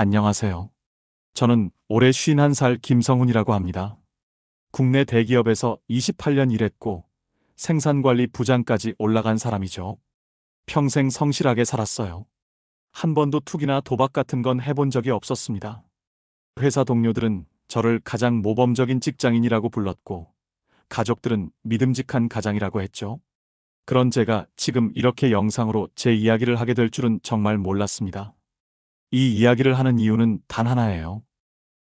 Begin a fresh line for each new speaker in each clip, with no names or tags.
안녕하세요. 저는 올해 51살 김성훈이라고 합니다. 국내 대기업에서 28년 일했고 생산관리 부장까지 올라간 사람이죠. 평생 성실하게 살았어요. 한 번도 투기나 도박 같은 건 해본 적이 없었습니다. 회사 동료들은 저를 가장 모범적인 직장인이라고 불렀고 가족들은 믿음직한 가장이라고 했죠. 그런 제가 지금 이렇게 영상으로 제 이야기를 하게 될 줄은 정말 몰랐습니다. 이 이야기를 하는 이유는 단 하나예요.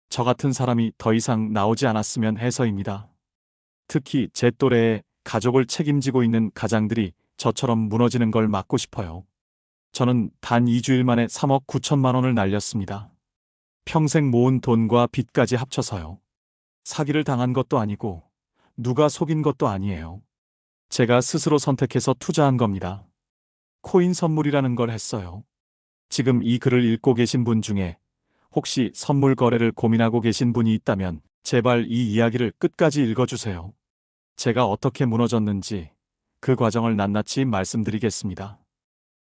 저 같은 사람이 더 이상 나오지 않았으면 해서입니다. 특히 제 또래의 가족을 책임지고 있는 가장들이 저처럼 무너지는 걸 막고 싶어요. 저는 단 2주일 만에 3억 9천만 원을 날렸습니다. 평생 모은 돈과 빚까지 합쳐서요. 사기를 당한 것도 아니고 누가 속인 것도 아니에요. 제가 스스로 선택해서 투자한 겁니다. 코인 선물이라는 걸 했어요. 지금 이 글을 읽고 계신 분 중에 혹시 선물 거래를 고민하고 계신 분이 있다면 제발 이 이야기를 끝까지 읽어주세요. 제가 어떻게 무너졌는지 그 과정을 낱낱이 말씀드리겠습니다.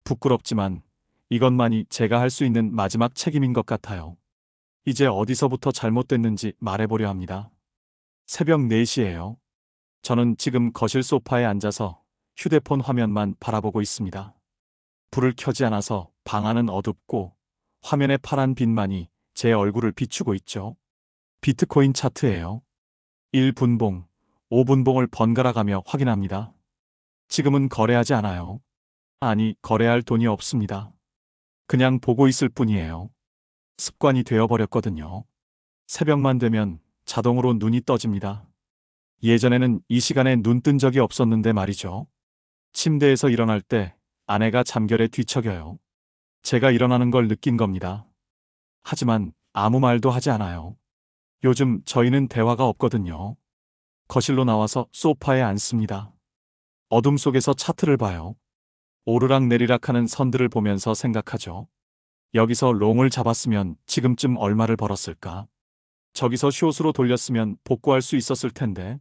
부끄럽지만 이것만이 제가 할 수 있는 마지막 책임인 것 같아요. 이제 어디서부터 잘못됐는지 말해보려 합니다. 새벽 4시예요. 저는 지금 거실 소파에 앉아서 휴대폰 화면만 바라보고 있습니다. 불을 켜지 않아서 방 안은 어둡고 화면에 파란 빛만이 제 얼굴을 비추고 있죠. 비트코인 차트예요. 1분봉, 5분봉을 번갈아 가며 확인합니다. 지금은 거래하지 않아요. 아니, 거래할 돈이 없습니다. 그냥 보고 있을 뿐이에요. 습관이 되어버렸거든요. 새벽만 되면 자동으로 눈이 떠집니다. 예전에는 이 시간에 눈 뜬 적이 없었는데 말이죠. 침대에서 일어날 때 아내가 잠결에 뒤척여요. 제가 일어나는 걸 느낀 겁니다. 하지만 아무 말도 하지 않아요. 요즘 저희는 대화가 없거든요. 거실로 나와서 소파에 앉습니다. 어둠 속에서 차트를 봐요. 오르락 내리락 하는 선들을 보면서 생각하죠. 여기서 롱을 잡았으면 지금쯤 얼마를 벌었을까? 저기서 숏으로 돌렸으면 복구할 수 있었을 텐데.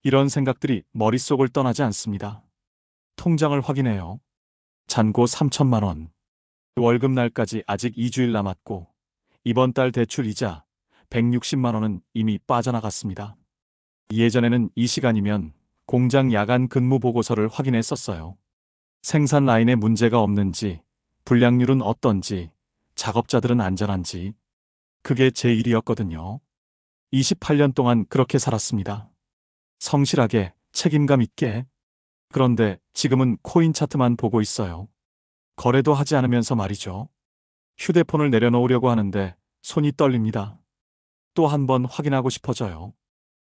이런 생각들이 머릿속을 떠나지 않습니다. 통장을 확인해요. 잔고 3천만 원. 월급날까지 아직 2주일 남았고 이번 달 대출 이자 160만 원은 이미 빠져나갔습니다. 예전에는 이 시간이면 공장 야간 근무 보고서를 확인했었어요. 생산 라인에 문제가 없는지, 불량률은 어떤지, 작업자들은 안전한지. 그게 제 일이었거든요. 28년 동안 그렇게 살았습니다. 성실하게, 책임감 있게. 그런데 지금은 코인 차트만 보고 있어요. 거래도 하지 않으면서 말이죠. 휴대폰을 내려놓으려고 하는데 손이 떨립니다. 또 한 번 확인하고 싶어져요.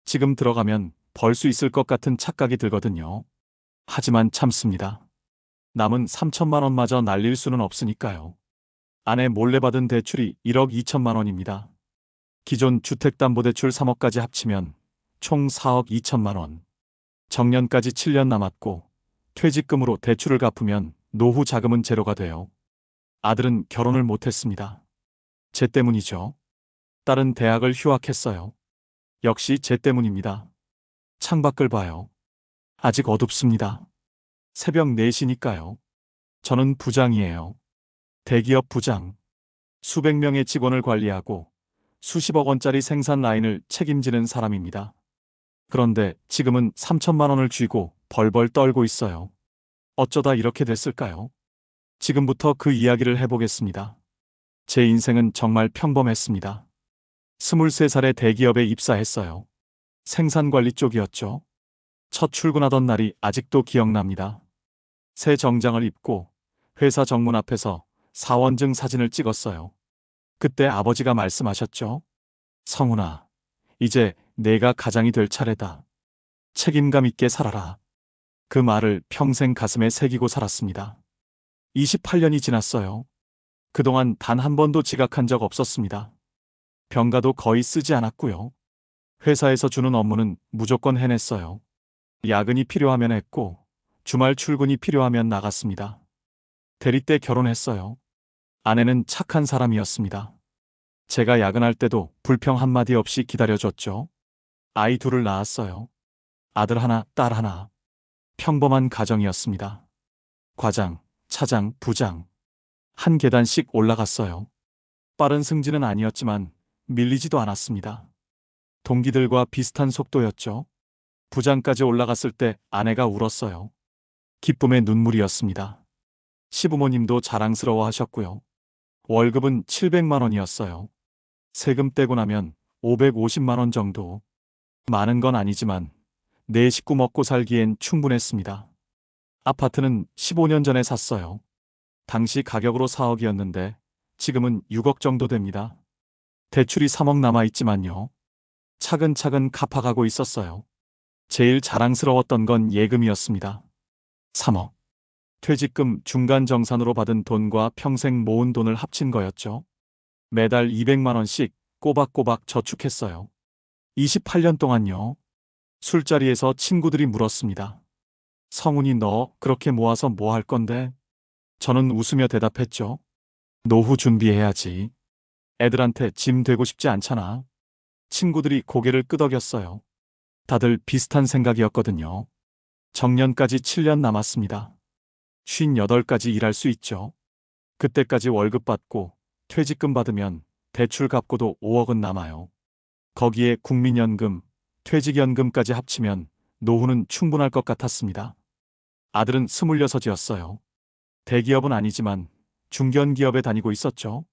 지금 들어가면 벌 수 있을 것 같은 착각이 들거든요. 하지만 참습니다. 남은 3천만 원마저 날릴 수는 없으니까요. 아내 몰래 받은 대출이 1억 2천만 원입니다. 기존 주택담보대출 3억까지 합치면 총 4억 2천만 원. 정년까지 7년 남았고 퇴직금으로 대출을 갚으면 노후 자금은 제로가 돼요. 아들은 결혼을 못했습니다. 제 때문이죠. 딸은 대학을 휴학했어요. 역시 제 때문입니다. 창밖을 봐요. 아직 어둡습니다. 새벽 4시니까요. 저는 부장이에요. 대기업 부장. 수백 명의 직원을 관리하고 수십억 원짜리 생산 라인을 책임지는 사람입니다. 그런데 지금은 3천만 원을 쥐고 벌벌 떨고 있어요. 어쩌다 이렇게 됐을까요? 지금부터 그 이야기를 해보겠습니다. 제 인생은 정말 평범했습니다. 23살에 대기업에 입사했어요. 생산관리 쪽이었죠. 첫 출근하던 날이 아직도 기억납니다. 새 정장을 입고 회사 정문 앞에서 사원증 사진을 찍었어요. 그때 아버지가 말씀하셨죠. 성훈아, 이제 내가 가장이 될 차례다. 책임감 있게 살아라. 그 말을 평생 가슴에 새기고 살았습니다. 28년이 지났어요. 그동안 단 한 번도 지각한 적 없었습니다. 병가도 거의 쓰지 않았고요. 회사에서 주는 업무는 무조건 해냈어요. 야근이 필요하면 했고 주말 출근이 필요하면 나갔습니다. 대리 때 결혼했어요. 아내는 착한 사람이었습니다. 제가 야근할 때도 불평 한마디 없이 기다려줬죠. 아이 둘을 낳았어요. 아들 하나, 딸 하나. 평범한 가정이었습니다. 과장, 차장, 부장. 한 계단씩 올라갔어요. 빠른 승진은 아니었지만 밀리지도 않았습니다. 동기들과 비슷한 속도였죠. 부장까지 올라갔을 때 아내가 울었어요. 기쁨의 눈물이었습니다. 시부모님도 자랑스러워 하셨고요. 월급은 700만 원이었어요. 세금 떼고 나면 550만 원 정도. 많은 건 아니지만 내 식구 먹고 살기엔 충분했습니다. 아파트는 15년 전에 샀어요. 당시 가격으로 4억이었는데 지금은 6억 정도 됩니다. 대출이 3억 남아있지만요. 차근차근 갚아가고 있었어요. 제일 자랑스러웠던 건 예금이었습니다. 3억. 퇴직금 중간 정산으로 받은 돈과 평생 모은 돈을 합친 거였죠. 매달 200만 원씩 꼬박꼬박 저축했어요. 28년 동안요. 술자리에서 친구들이 물었습니다. 성훈이 너 그렇게 모아서 뭐 할 건데? 저는 웃으며 대답했죠. 노후 준비해야지. 애들한테 짐 되고 싶지 않잖아. 친구들이 고개를 끄덕였어요. 다들 비슷한 생각이었거든요. 정년까지 7년 남았습니다. 58까지 일할 수 있죠. 그때까지 월급 받고 퇴직금 받으면 대출 갚고도 5억은 남아요. 거기에 국민연금, 퇴직연금까지 합치면 노후는 충분할 것 같았습니다. 아들은 26이었어요. 대기업은 아니지만 중견기업에 다니고 있었죠.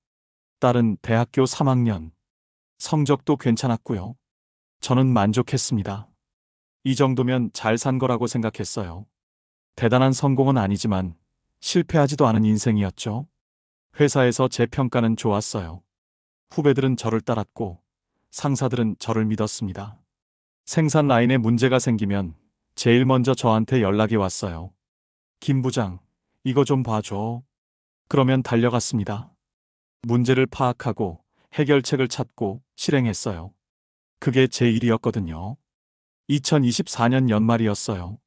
딸은 대학교 3학년. 성적도 괜찮았고요. 저는 만족했습니다. 이 정도면 잘 산 거라고 생각했어요. 대단한 성공은 아니지만 실패하지도 않은 인생이었죠. 회사에서 제 평가는 좋았어요. 후배들은 저를 따랐고 상사들은 저를 믿었습니다. 생산 라인에 문제가 생기면 제일 먼저 저한테 연락이 왔어요. 김 부장, 이거 좀 봐줘. 그러면 달려갔습니다. 문제를 파악하고 해결책을 찾고 실행했어요. 그게 제 일이었거든요. 2024년 연말이었어요.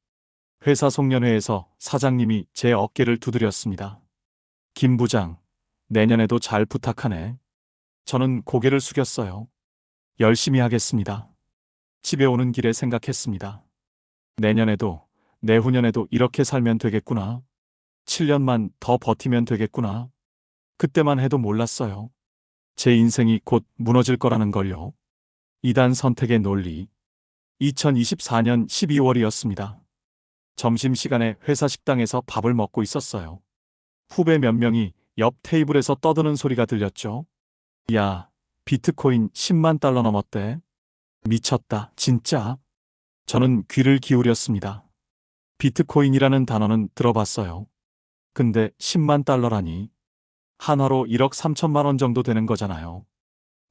회사 송년회에서 사장님이 제 어깨를 두드렸습니다. 김 부장, 내년에도 잘 부탁하네. 저는 고개를 숙였어요. 열심히 하겠습니다. 집에 오는 길에 생각했습니다. 내년에도, 내후년에도 이렇게 살면 되겠구나. 7년만 더 버티면 되겠구나. 그때만 해도 몰랐어요. 제 인생이 곧 무너질 거라는 걸요. 2단 선택의 논리. 2024년 12월이었습니다. 점심시간에 회사 식당에서 밥을 먹고 있었어요. 후배 몇 명이 옆 테이블에서 떠드는 소리가 들렸죠. 야, 비트코인 10만 달러 넘었대. 미쳤다, 진짜. 저는 귀를 기울였습니다. 비트코인이라는 단어는 들어봤어요. 근데 10만 달러라니. 한화로 1억 3천만 원 정도 되는 거잖아요.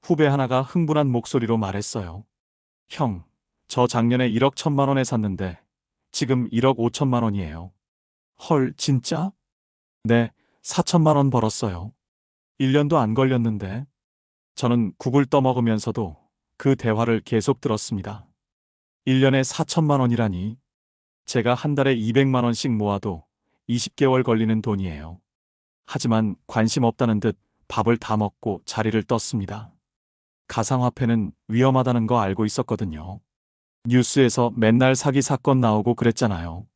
후배 하나가 흥분한 목소리로 말했어요. 형, 저 작년에 1억 1천만 원에 샀는데 지금 1억 5천만 원이에요. 헐, 진짜? 네, 4천만 원 벌었어요. 1년도 안 걸렸는데. 저는 국을 떠먹으면서도 그 대화를 계속 들었습니다. 1년에 4천만 원이라니. 제가 한 달에 200만 원씩 모아도 20개월 걸리는 돈이에요. 하지만 관심 없다는 듯 밥을 다 먹고 자리를 떴습니다. 가상화폐는 위험하다는 거 알고 있었거든요. 뉴스에서 맨날 사기 사건 나오고 그랬잖아요.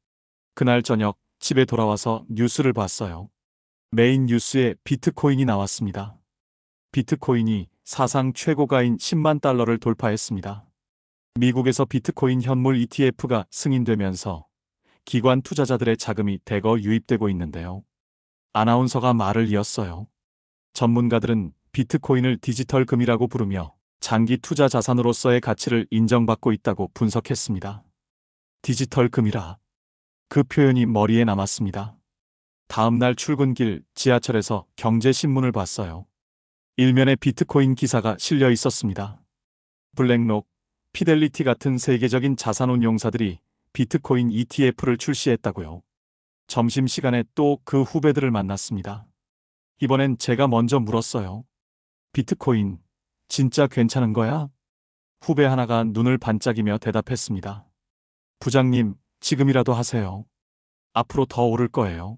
그날 저녁 집에 돌아와서 뉴스를 봤어요. 메인 뉴스에 비트코인이 나왔습니다. 비트코인이 사상 최고가인 10만 달러를 돌파했습니다. 미국에서 비트코인 현물 ETF가 승인되면서 기관 투자자들의 자금이 대거 유입되고 있는데요. 아나운서가 말을 이었어요. 전문가들은 비트코인을 디지털 금이라고 부르며 장기 투자 자산으로서의 가치를 인정받고 있다고 분석했습니다. 디지털 금이라. 그 표현이 머리에 남았습니다. 다음 날 출근길 지하철에서 경제신문을 봤어요. 일면에 비트코인 기사가 실려 있었습니다. 블랙록, 피델리티 같은 세계적인 자산운용사들이 비트코인 ETF를 출시했다고요. 점심시간에 또 그 후배들을 만났습니다. 이번엔 제가 먼저 물었어요. 비트코인, 진짜 괜찮은 거야? 후배 하나가 눈을 반짝이며 대답했습니다. 부장님, 지금이라도 하세요. 앞으로 더 오를 거예요.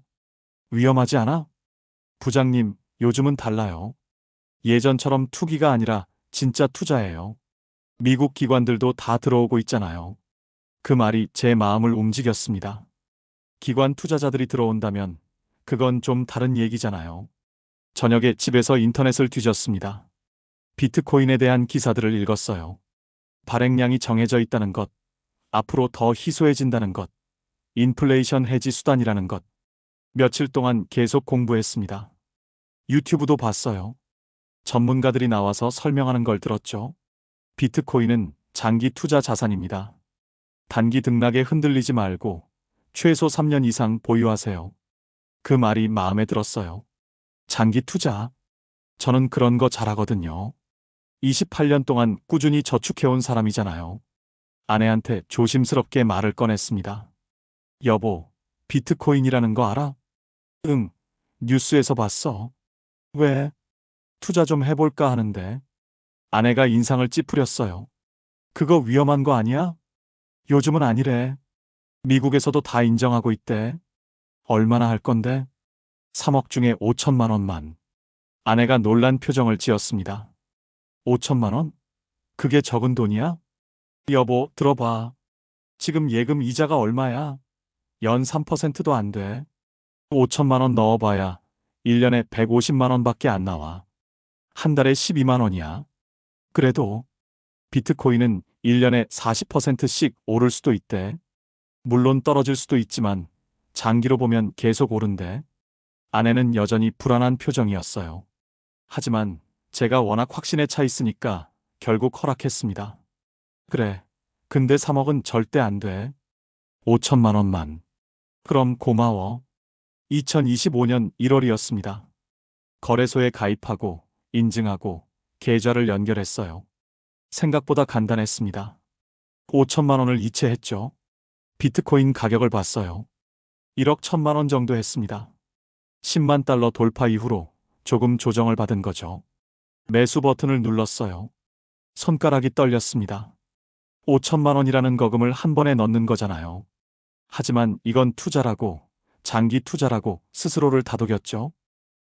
위험하지 않아? 부장님, 요즘은 달라요. 예전처럼 투기가 아니라 진짜 투자예요. 미국 기관들도 다 들어오고 있잖아요. 그 말이 제 마음을 움직였습니다. 기관 투자자들이 들어온다면 그건 좀 다른 얘기잖아요. 저녁에 집에서 인터넷을 뒤졌습니다. 비트코인에 대한 기사들을 읽었어요. 발행량이 정해져 있다는 것, 앞으로 더 희소해진다는 것, 인플레이션 해지 수단이라는 것. 며칠 동안 계속 공부했습니다. 유튜브도 봤어요. 전문가들이 나와서 설명하는 걸 들었죠. 비트코인은 장기 투자 자산입니다. 단기 등락에 흔들리지 말고 최소 3년 이상 보유하세요. 그 말이 마음에 들었어요. 장기 투자. 저는 그런 거 잘하거든요. 28년 동안 꾸준히 저축해온 사람이잖아요. 아내한테 조심스럽게 말을 꺼냈습니다. 여보, 비트코인이라는 거 알아? 응, 뉴스에서 봤어. 왜? 투자 좀 해볼까 하는데. 아내가 인상을 찌푸렸어요. 그거 위험한 거 아니야? 요즘은 아니래. 미국에서도 다 인정하고 있대. 얼마나 할 건데? 3억 중에 5천만 원만. 아내가 놀란 표정을 지었습니다. 5천만 원? 그게 적은 돈이야? 여보, 들어봐. 지금 예금 이자가 얼마야? 연 3%도 안 돼. 5천만 원 넣어봐야 1년에 150만 원밖에 안 나와. 한 달에 12만 원이야. 그래도 비트코인은 1년에 40%씩 오를 수도 있대. 물론 떨어질 수도 있지만 장기로 보면 계속 오른대. 아내는 여전히 불안한 표정이었어요. 하지만 제가 워낙 확신에 차 있으니까 결국 허락했습니다. 그래. 근데 3억은 절대 안 돼. 5천만 원만. 그럼 고마워. 2025년 1월이었습니다. 거래소에 가입하고 인증하고 계좌를 연결했어요. 생각보다 간단했습니다. 5천만 원을 이체했죠. 비트코인 가격을 봤어요. 1억 1천만 원 정도 했습니다. 10만 달러 돌파 이후로 조금 조정을 받은 거죠. 매수 버튼을 눌렀어요. 손가락이 떨렸습니다. 5천만 원이라는 거금을 한 번에 넣는 거잖아요. 하지만 이건 투자라고, 장기 투자라고 스스로를 다독였죠.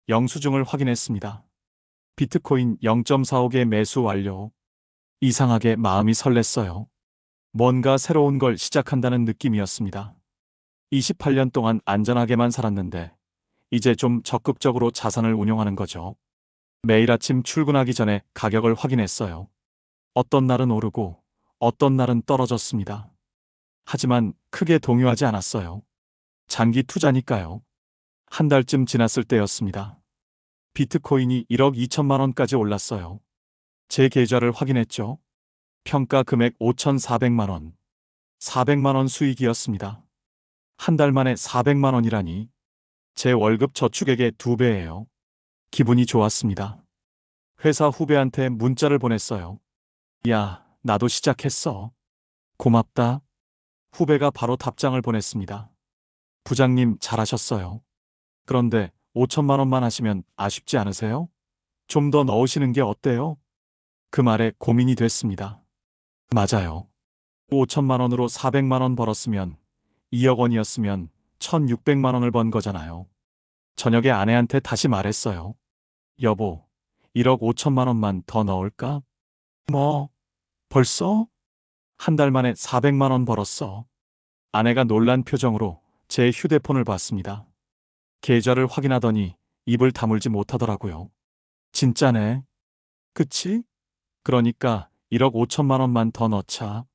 영수증을 확인했습니다. 비트코인 0.45개 매수 완료. 이상하게 마음이 설렜어요. 뭔가 새로운 걸 시작한다는 느낌이었습니다. 28년 동안 안전하게만 살았는데 이제 좀 적극적으로 자산을 운용하는 거죠. 매일 아침 출근하기 전에 가격을 확인했어요. 어떤 날은 오르고 어떤 날은 떨어졌습니다. 하지만 크게 동요하지 않았어요. 장기 투자니까요. 한 달쯤 지났을 때였습니다. 비트코인이 1억 2천만 원까지 올랐어요. 제 계좌를 확인했죠. 평가 금액 5,400만 원. 400만 원 수익이었습니다. 한 달 만에 400만 원이라니. 제 월급 저축액의 2배예요. 기분이 좋았습니다. 회사 후배한테 문자를 보냈어요. 야, 나도 시작했어. 고맙다. 후배가 바로 답장을 보냈습니다. 부장님 잘하셨어요. 그런데 5천만 원만 하시면 아쉽지 않으세요? 좀 더 넣으시는 게 어때요? 그 말에 고민이 됐습니다. 맞아요. 5천만 원으로 400만 원 벌었으면 2억 원이었으면 1,600만 원을 번 거잖아요. 저녁에 아내한테 다시 말했어요. 여보, 1억 5천만 원만 더 넣을까? 뭐, 벌써? 한 달 만에 400만 원 벌었어. 아내가 놀란 표정으로 제 휴대폰을 봤습니다. 계좌를 확인하더니 입을 다물지 못하더라고요. 진짜네. 그치? 그러니까 1억 5천만 원만 더 넣자.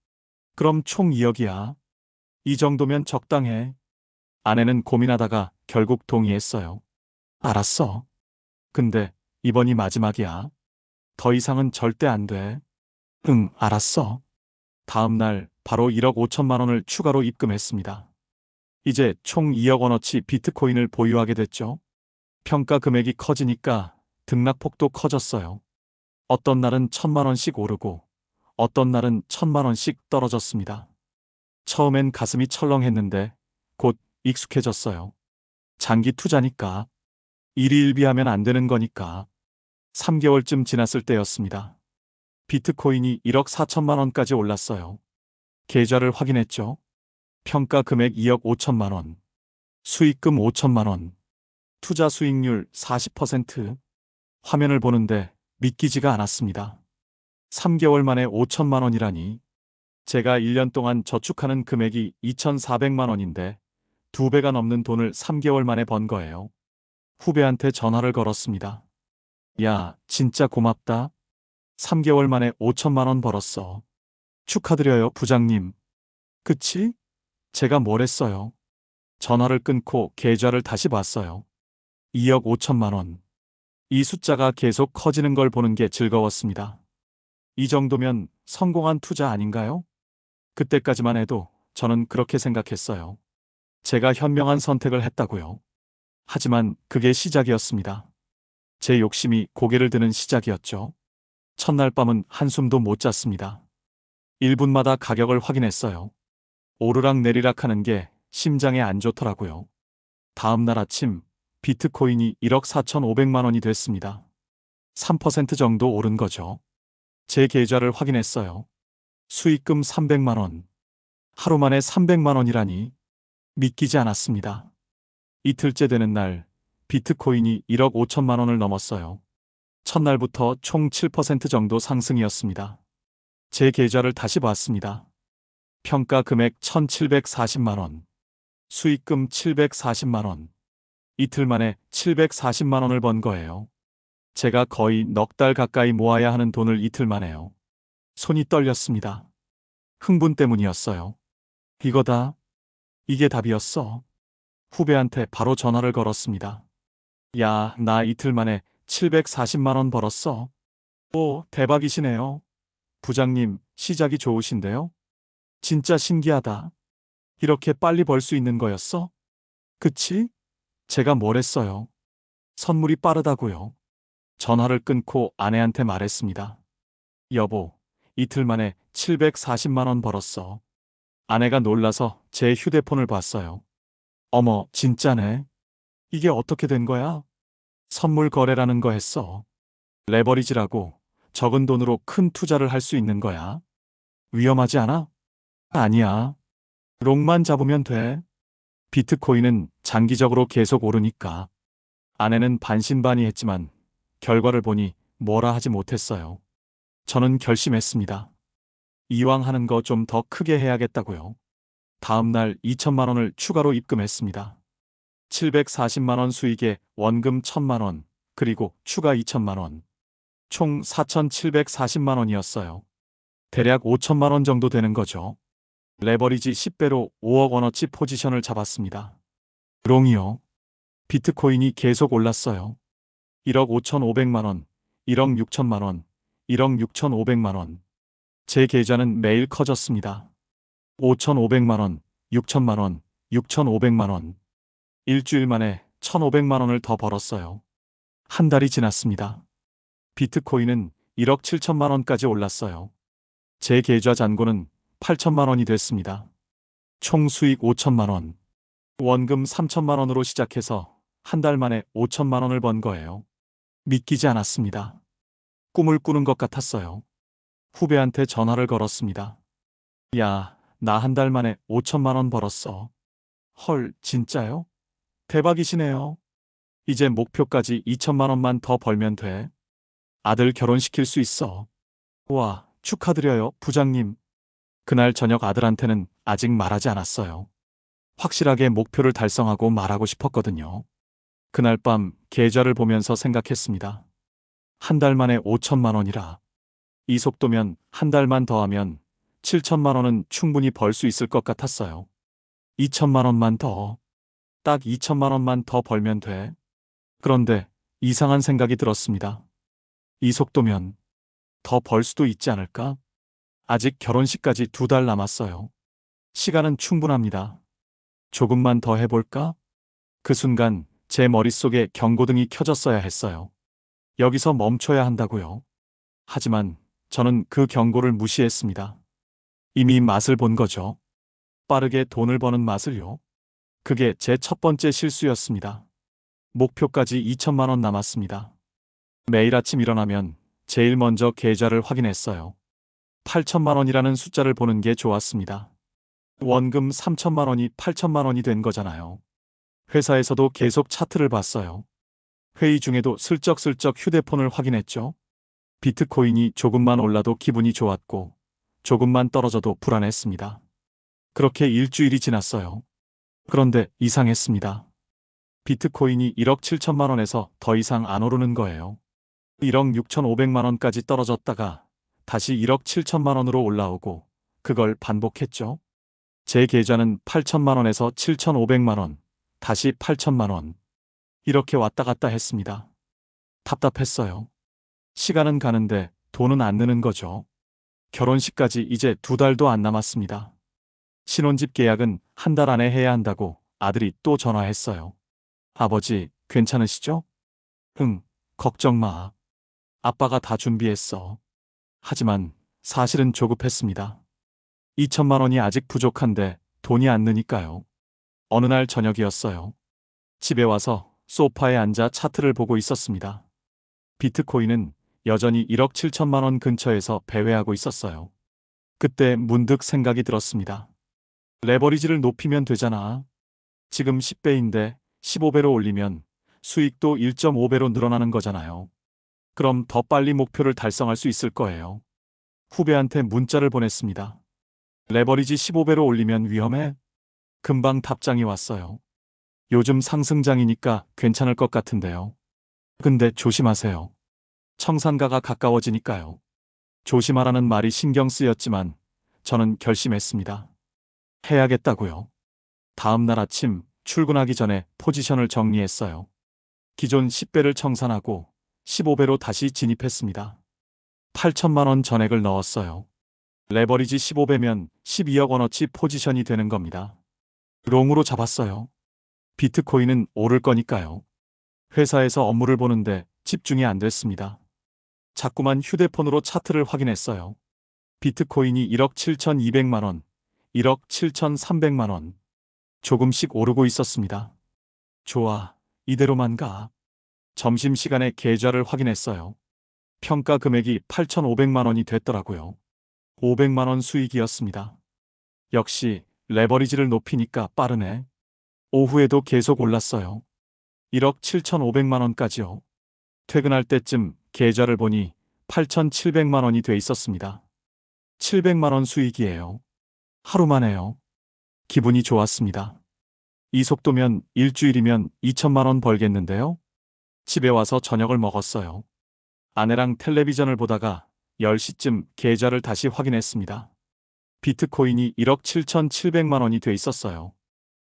그럼 총 2억이야. 이 정도면 적당해. 아내는 고민하다가 결국 동의했어요. 알았어. 근데 이번이 마지막이야. 더 이상은 절대 안 돼. 응, 알았어. 다음 날 바로 1억 5천만 원을 추가로 입금했습니다. 이제 총 2억 원어치 비트코인을 보유하게 됐죠. 평가 금액이 커지니까 등락폭도 커졌어요. 어떤 날은 1,000만 원씩 오르고 어떤 날은 1,000만 원씩 떨어졌습니다. 처음엔 가슴이 철렁했는데 곧 익숙해졌어요. 장기 투자니까. 일희일비하면 안 되는 거니까. 3개월쯤 지났을 때였습니다. 비트코인이 1억 4천만 원까지 올랐어요. 계좌를 확인했죠. 평가 금액 2억 5천만 원. 수익금 5천만 원. 투자 수익률 40%. 화면을 보는데 믿기지가 않았습니다. 3개월 만에 5천만 원이라니. 제가 1년 동안 저축하는 금액이 2,400만 원인데 2배가 넘는 돈을 3개월 만에 번 거예요. 후배한테 전화를 걸었습니다. 야, 진짜 고맙다. 3개월 만에 5천만 원 벌었어. 축하드려요, 부장님. 그치? 제가 뭘 했어요? 전화를 끊고 계좌를 다시 봤어요. 2억 5천만 원. 이 숫자가 계속 커지는 걸 보는 게 즐거웠습니다. 이 정도면 성공한 투자 아닌가요? 그때까지만 해도 저는 그렇게 생각했어요. 제가 현명한 선택을 했다고요. 하지만 그게 시작이었습니다. 제 욕심이 고개를 드는 시작이었죠. 첫날 밤은 한숨도 못 잤습니다. 1분마다 가격을 확인했어요. 오르락 내리락 하는 게 심장에 안 좋더라고요. 다음 날 아침 비트코인이 1억 4,500만 원이 됐습니다. 3% 정도 오른 거죠. 제 계좌를 확인했어요. 수익금 300만 원. 하루 만에 300만 원이라니 믿기지 않았습니다. 이틀째 되는 날 비트코인이 1억 5천만 원을 넘었어요. 첫날부터 총 7% 정도 상승이었습니다. 제 계좌를 다시 봤습니다. 평가 금액 1,740만 원. 수익금 740만 원. 이틀 만에 740만 원을 번 거예요. 제가 거의 넉 달 가까이 모아야 하는 돈을 이틀 만에요. 손이 떨렸습니다. 흥분 때문이었어요. 이거다. 이게 답이었어. 후배한테 바로 전화를 걸었습니다. 야, 나 이틀 만에 740만 원 벌었어. 오, 대박이시네요. 부장님, 시작이 좋으신데요? 진짜 신기하다. 이렇게 빨리 벌 수 있는 거였어? 그치? 제가 뭘 했어요? 선물이 빠르다고요. 전화를 끊고 아내한테 말했습니다. 여보, 이틀 만에 740만 원 벌었어. 아내가 놀라서 제 휴대폰을 봤어요. 어머, 진짜네. 이게 어떻게 된 거야? 선물 거래라는 거 했어. 레버리지라고 적은 돈으로 큰 투자를 할 수 있는 거야. 위험하지 않아? 아니야. 롱만 잡으면 돼. 비트코인은 장기적으로 계속 오르니까. 아내는 반신반의했지만 결과를 보니 뭐라 하지 못했어요. 저는 결심했습니다. 이왕 하는 거 좀 더 크게 해야겠다고요. 다음 날 2천만 원을 추가로 입금했습니다. 740만 원 수익에 원금 1천만 원, 그리고 추가 2천만 원. 총 4,740만 원이었어요. 대략 5천만 원 정도 되는 거죠. 레버리지 10배로 5억 원어치 포지션을 잡았습니다. 롱이요. 비트코인이 계속 올랐어요. 1억 5,500만 원, 1억 6천만 원, 1억 6,500만 원. 제 계좌는 매일 커졌습니다. 5,500만 원, 6천만 원, 6,500만 원. 일주일 만에 1,500만 원을 더 벌었어요. 한 달이 지났습니다. 비트코인은 1억 7천만 원까지 올랐어요. 제 계좌 잔고는 8천만 원이 됐습니다. 총 수익 5천만 원. 원금 3천만 원으로 시작해서 한 달 만에 5천만 원을 번 거예요. 믿기지 않았습니다. 꿈을 꾸는 것 같았어요. 후배한테 전화를 걸었습니다. 야, 나 한 달 만에 5천만 원 벌었어. 헐, 진짜요? 대박이시네요. 이제 목표까지 2천만 원만 더 벌면 돼. 아들 결혼시킬 수 있어. 와, 축하드려요, 부장님. 그날 저녁 아들한테는 아직 말하지 않았어요. 확실하게 목표를 달성하고 말하고 싶었거든요. 그날 밤 계좌를 보면서 생각했습니다. 한 달 만에 5천만 원이라. 이 속도면 한 달만 더 하면 7천만 원은 충분히 벌 수 있을 것 같았어요. 2천만 원만 더. 딱 2천만 원만 더 벌면 돼. 그런데 이상한 생각이 들었습니다. 이 속도면 더 벌 수도 있지 않을까? 아직 결혼식까지 2달 남았어요. 시간은 충분합니다. 조금만 더 해볼까? 그 순간 제 머릿속에 경고등이 켜졌어야 했어요. 여기서 멈춰야 한다고요. 하지만 저는 그 경고를 무시했습니다. 이미 맛을 본 거죠. 빠르게 돈을 버는 맛을요. 그게 제 첫 번째 실수였습니다. 목표까지 2천만 원 남았습니다. 매일 아침 일어나면 제일 먼저 계좌를 확인했어요. 8천만 원이라는 숫자를 보는 게 좋았습니다. 원금 3천만 원이 8천만 원이 된 거잖아요. 회사에서도 계속 차트를 봤어요. 회의 중에도 슬쩍슬쩍 휴대폰을 확인했죠. 비트코인이 조금만 올라도 기분이 좋았고 조금만 떨어져도 불안했습니다. 그렇게 일주일이 지났어요. 그런데 이상했습니다. 비트코인이 1억 7천만 원에서 더 이상 안 오르는 거예요. 1억 6천5백만 원까지 떨어졌다가 다시 1억 7천만 원으로 올라오고 그걸 반복했죠. 제 계좌는 8천만 원에서 7,500만 원, 다시 8천만 원. 이렇게 왔다 갔다 했습니다. 답답했어요. 시간은 가는데 돈은 안 느는 거죠. 결혼식까지 이제 2달도 안 남았습니다. 신혼집 계약은 한 달 안에 해야 한다고 아들이 또 전화했어요. 아버지, 괜찮으시죠? 응, 걱정 마. 아빠가 다 준비했어. 하지만 사실은 조급했습니다. 2천만 원이 아직 부족한데 돈이 안 느니까요. 어느 날 저녁이었어요. 집에 와서 소파에 앉아 차트를 보고 있었습니다. 비트코인은 여전히 1억 7천만 원 근처에서 배회하고 있었어요. 그때 문득 생각이 들었습니다. 레버리지를 높이면 되잖아. 지금 10배인데 15배로 올리면 수익도 1.5배로 늘어나는 거잖아요. 그럼 더 빨리 목표를 달성할 수 있을 거예요. 후배한테 문자를 보냈습니다. 레버리지 15배로 올리면 위험해? 금방 답장이 왔어요. 요즘 상승장이니까 괜찮을 것 같은데요. 근데 조심하세요. 청산가가 가까워지니까요. 조심하라는 말이 신경 쓰였지만 저는 결심했습니다. 해야겠다고요. 다음 날 아침 출근하기 전에 포지션을 정리했어요. 기존 10배를 청산하고 15배로 다시 진입했습니다. 8천만 원 전액을 넣었어요. 레버리지 15배면 12억 원어치 포지션이 되는 겁니다. 롱으로 잡았어요. 비트코인은 오를 거니까요. 회사에서 업무를 보는데 집중이 안 됐습니다. 자꾸만 휴대폰으로 차트를 확인했어요. 비트코인이 1억 7,200만 원, 1억 7,300만 원. 조금씩 오르고 있었습니다. 좋아, 이대로만 가. 점심시간에 계좌를 확인했어요. 평가 금액이 8,500만 원이 됐더라고요. 500만 원 수익이었습니다. 역시 레버리지를 높이니까 빠르네. 오후에도 계속 올랐어요. 1억 7,500만 원까지요. 퇴근할 때쯤 계좌를 보니 8,700만 원이 돼 있었습니다. 700만 원 수익이에요. 하루 만에요. 기분이 좋았습니다. 이 속도면 일주일이면 2천만 원 벌겠는데요? 집에 와서 저녁을 먹었어요. 아내랑 텔레비전을 보다가 10시쯤 계좌를 다시 확인했습니다. 비트코인이 1억 7,700만 원이 돼 있었어요.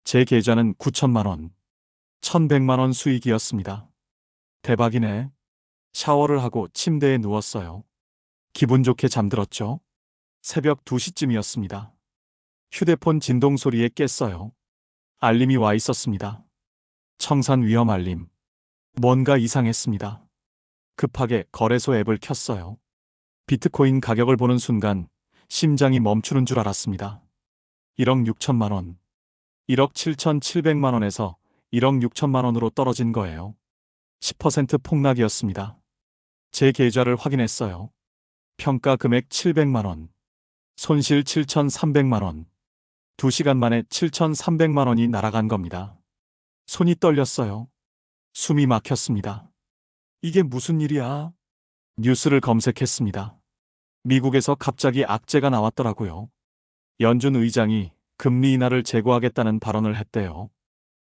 제 계좌는 9천만 원, 1,100만 원 수익이었습니다. 대박이네. 샤워를 하고 침대에 누웠어요. 기분 좋게 잠들었죠? 새벽 2시쯤이었습니다. 휴대폰 진동 소리에 깼어요. 알림이 와 있었습니다. 청산 위험 알림. 뭔가 이상했습니다. 급하게 거래소 앱을 켰어요. 비트코인 가격을 보는 순간 심장이 멈추는 줄 알았습니다. 1억 6천만 원. 1억 7,700만 원에서 1억 6천만 원으로 떨어진 거예요. 10% 폭락이었습니다. 제 계좌를 확인했어요. 평가 금액 700만 원. 손실 7,300만 원. 2시간 만에 7,300만 원이 날아간 겁니다. 손이 떨렸어요. 숨이 막혔습니다. 이게 무슨 일이야? 뉴스를 검색했습니다. 미국에서 갑자기 악재가 나왔더라고요. 연준 의장이 금리 인하를 재고하겠다는 발언을 했대요.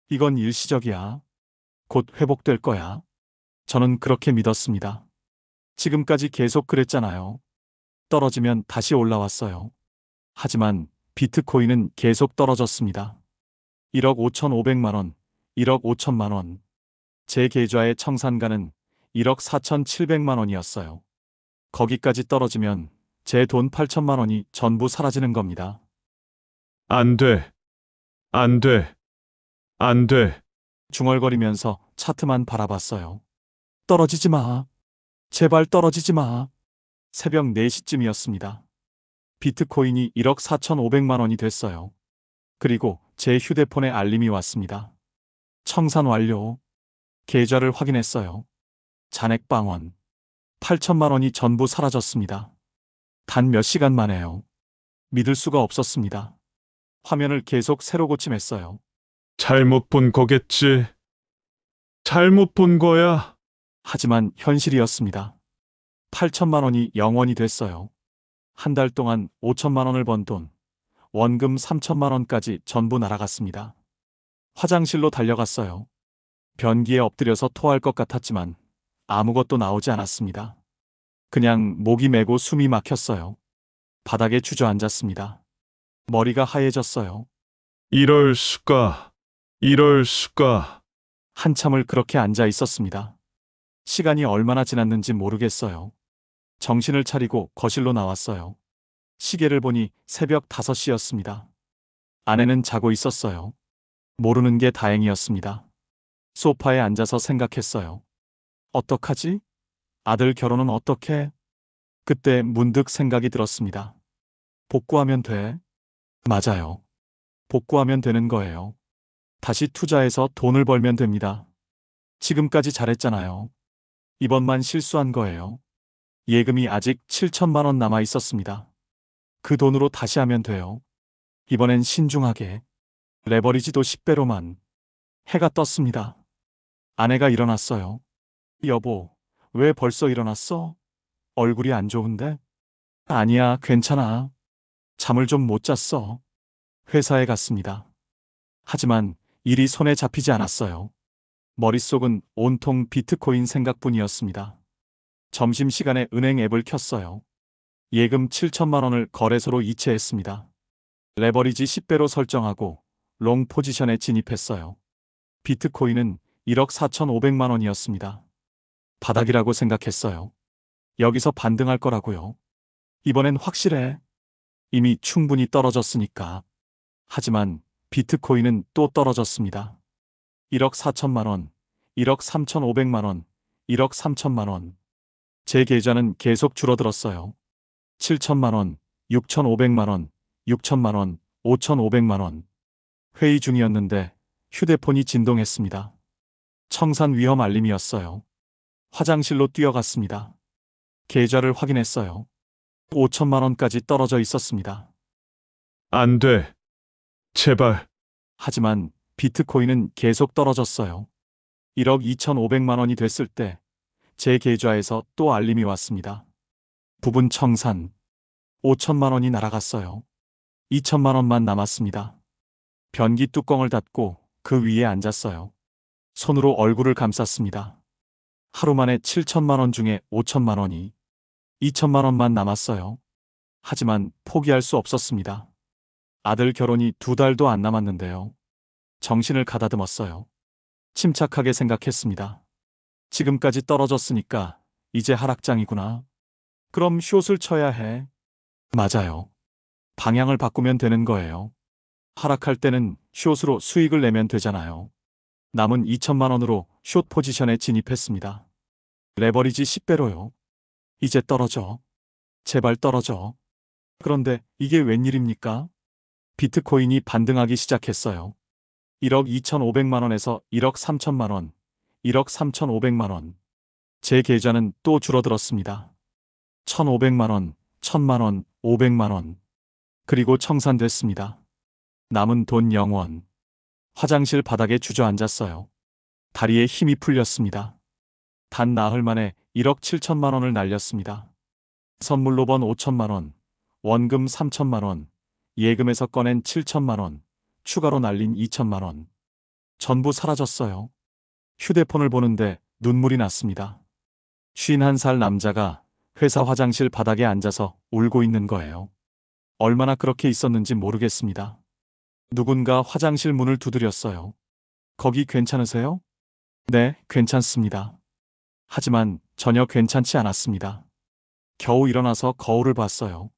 이건 일시적이야. 곧 회복될 거야. 저는 그렇게 믿었습니다. 지금까지 계속 그랬잖아요. 떨어지면 다시 올라왔어요. 하지만 비트코인은 계속 떨어졌습니다. 1억 5,500만 원, 1억 5천만 원. 제 계좌의 청산가는 1억 4,700만 원이었어요. 거기까지 떨어지면 제 돈 8천만 원이 전부 사라지는 겁니다.
안 돼. 안 돼. 안 돼.
중얼거리면서 차트만 바라봤어요. 떨어지지 마. 제발 떨어지지 마. 새벽 4시쯤이었습니다. 비트코인이 1억 4,500만 원이 됐어요. 그리고 제 휴대폰에 알림이 왔습니다. 청산 완료. 계좌를 확인했어요. 잔액 빵원. 8천만 원이 전부 사라졌습니다. 단 몇 시간 만에요. 믿을 수가 없었습니다. 화면을 계속 새로 고침했어요.
잘못 본 거겠지. 잘못 본 거야.
하지만 현실이었습니다. 8천만 원이 0원이 됐어요. 한 달 동안 5천만 원을 번 돈, 원금 3천만 원까지 전부 날아갔습니다. 화장실로 달려갔어요. 변기에 엎드려서 토할 것 같았지만 아무것도 나오지 않았습니다. 그냥 목이 메고 숨이 막혔어요. 바닥에 주저앉았습니다. 머리가 하얘졌어요.
이럴 수가, 이럴 수가.
한참을 그렇게 앉아 있었습니다. 시간이 얼마나 지났는지 모르겠어요. 정신을 차리고 거실로 나왔어요. 시계를 보니 새벽 5시였습니다. 아내는 자고 있었어요. 모르는 게 다행이었습니다. 소파에 앉아서 생각했어요. 어떡하지? 아들 결혼은 어떻게? 그때 문득 생각이 들었습니다. 복구하면 돼. 맞아요. 복구하면 되는 거예요. 다시 투자해서 돈을 벌면 됩니다. 지금까지 잘했잖아요. 이번만 실수한 거예요. 예금이 아직 7천만 원 남아 있었습니다. 그 돈으로 다시 하면 돼요. 이번엔 신중하게. 레버리지도 10배로만. 해가 떴습니다. 아내가 일어났어요. 여보, 왜 벌써 일어났어? 얼굴이 안 좋은데? 아니야, 괜찮아. 잠을 좀 못 잤어. 회사에 갔습니다. 하지만 일이 손에 잡히지 않았어요. 머릿속은 온통 비트코인 생각뿐이었습니다. 점심시간에 은행 앱을 켰어요. 예금 7천만 원을 거래소로 이체했습니다. 레버리지 10배로 설정하고 롱 포지션에 진입했어요. 비트코인은 1억 4,500만 원이었습니다. 바닥이라고 생각했어요. 여기서 반등할 거라고요. 이번엔 확실해. 이미 충분히 떨어졌으니까. 하지만 비트코인은 또 떨어졌습니다. 1억 4천만 원, 1억 3,500만 원, 1억 3천만 원. 제 계좌는 계속 줄어들었어요. 7천만 원, 6,500만 원, 6천만 원, 5,500만 원. 회의 중이었는데 휴대폰이 진동했습니다. 청산 위험 알림이었어요. 화장실로 뛰어갔습니다. 계좌를 확인했어요. 5천만 원까지 떨어져 있었습니다.
안 돼. 제발.
하지만 비트코인은 계속 떨어졌어요. 1억 2,500만 원이 됐을 때 제 계좌에서 또 알림이 왔습니다. 부분 청산. 5천만 원이 날아갔어요. 2천만 원만 남았습니다. 변기 뚜껑을 닫고 그 위에 앉았어요. 손으로 얼굴을 감쌌습니다. 하루 만에 7천만 원 중에 5천만 원이 2천만 원만 남았어요. 하지만 포기할 수 없었습니다. 아들 결혼이 2달도 안 남았는데요. 정신을 가다듬었어요. 침착하게 생각했습니다. 지금까지 떨어졌으니까 이제 하락장이구나. 그럼 숏을 쳐야 해. 맞아요. 방향을 바꾸면 되는 거예요. 하락할 때는 숏으로 수익을 내면 되잖아요. 남은 2천만 원으로 숏 포지션에 진입했습니다. 레버리지 10배로요. 이제 떨어져. 제발 떨어져. 그런데 이게 웬일입니까? 비트코인이 반등하기 시작했어요. 1억 2,500만 원에서 1억 3천만 원, 1억 3,500만 원. 제 계좌는 또 줄어들었습니다. 1,500만 원, 1,000만 원, 500만 원. 그리고 청산됐습니다. 남은 돈 0원. 화장실 바닥에 주저앉았어요. 다리에 힘이 풀렸습니다. 단 나흘 만에 1억 7천만 원을 날렸습니다. 선물로 번 5천만 원, 원금 3천만 원, 예금에서 꺼낸 7천만 원, 추가로 날린 2천만 원. 전부 사라졌어요. 휴대폰을 보는데 눈물이 났습니다. 51살 남자가 회사 화장실 바닥에 앉아서 울고 있는 거예요. 얼마나 그렇게 있었는지 모르겠습니다. 누군가 화장실 문을 두드렸어요. 거기 괜찮으세요? 네, 괜찮습니다. 하지만 전혀 괜찮지 않았습니다. 겨우 일어나서 거울을 봤어요.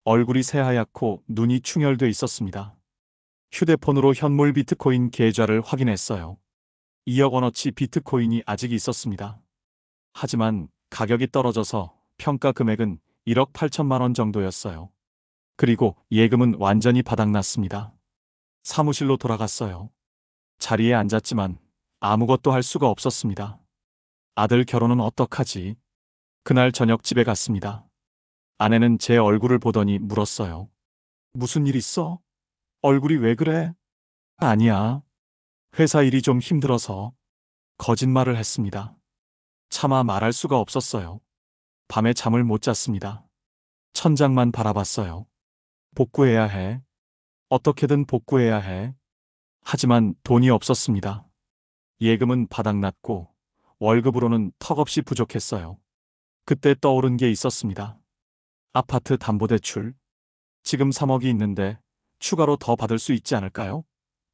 얼굴이 새하얗고 눈이 충혈돼 있었습니다. 휴대폰으로 현물 비트코인 계좌를 확인했어요. 2억 원어치 비트코인이 아직 있었습니다. 하지만 가격이 떨어져서 평가 금액은 1억 8천만 원 정도였어요. 그리고 예금은 완전히 바닥났습니다. 사무실로 돌아갔어요. 자리에 앉았지만 아무것도 할 수가 없었습니다. 아들 결혼은 어떡하지? 그날 저녁 집에 갔습니다. 아내는 제 얼굴을 보더니 물었어요. 무슨 일 있어? 얼굴이 왜 그래? 아니야. 회사 일이 좀 힘들어서. 거짓말을 했습니다. 차마 말할 수가 없었어요. 밤에 잠을 못 잤습니다. 천장만 바라봤어요. 복구해야 해. 어떻게든 복구해야 해. 하지만 돈이 없었습니다. 예금은 바닥났고 월급으로는 턱없이 부족했어요. 그때 떠오른 게 있었습니다. 아파트 담보대출. 지금 3억이 있는데 추가로 더 받을 수 있지 않을까요?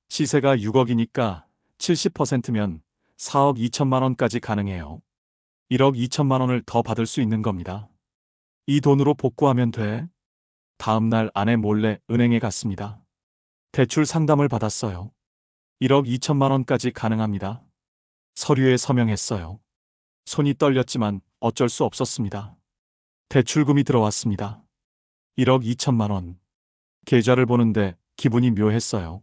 시세가 6억이니까 70%면 4억 2천만 원까지 가능해요. 1억 2천만 원을 더 받을 수 있는 겁니다. 이 돈으로 복구하면 돼. 다음 날 아내 몰래 은행에 갔습니다. 대출 상담을 받았어요. 1억 2천만 원까지 가능합니다. 서류에 서명했어요. 손이 떨렸지만 어쩔 수 없었습니다. 대출금이 들어왔습니다. 1억 2천만 원. 계좌를 보는데 기분이 묘했어요.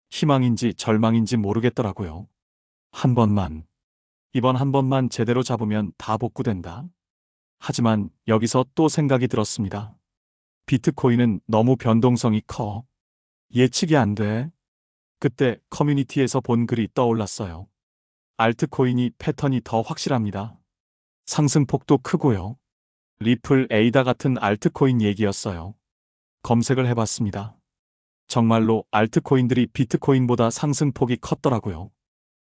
희망인지 절망인지 모르겠더라고요. 한 번만. 이번 한 번만 제대로 잡으면 다 복구된다. 하지만 여기서 또 생각이 들었습니다. 비트코인은 너무 변동성이 커. 예측이 안 돼. 그때 커뮤니티에서 본 글이 떠올랐어요. 알트코인이 패턴이 더 확실합니다. 상승폭도 크고요. 리플, 에이다 같은 알트코인 얘기였어요. 검색을 해봤습니다. 정말로 알트코인들이 비트코인보다 상승폭이 컸더라고요.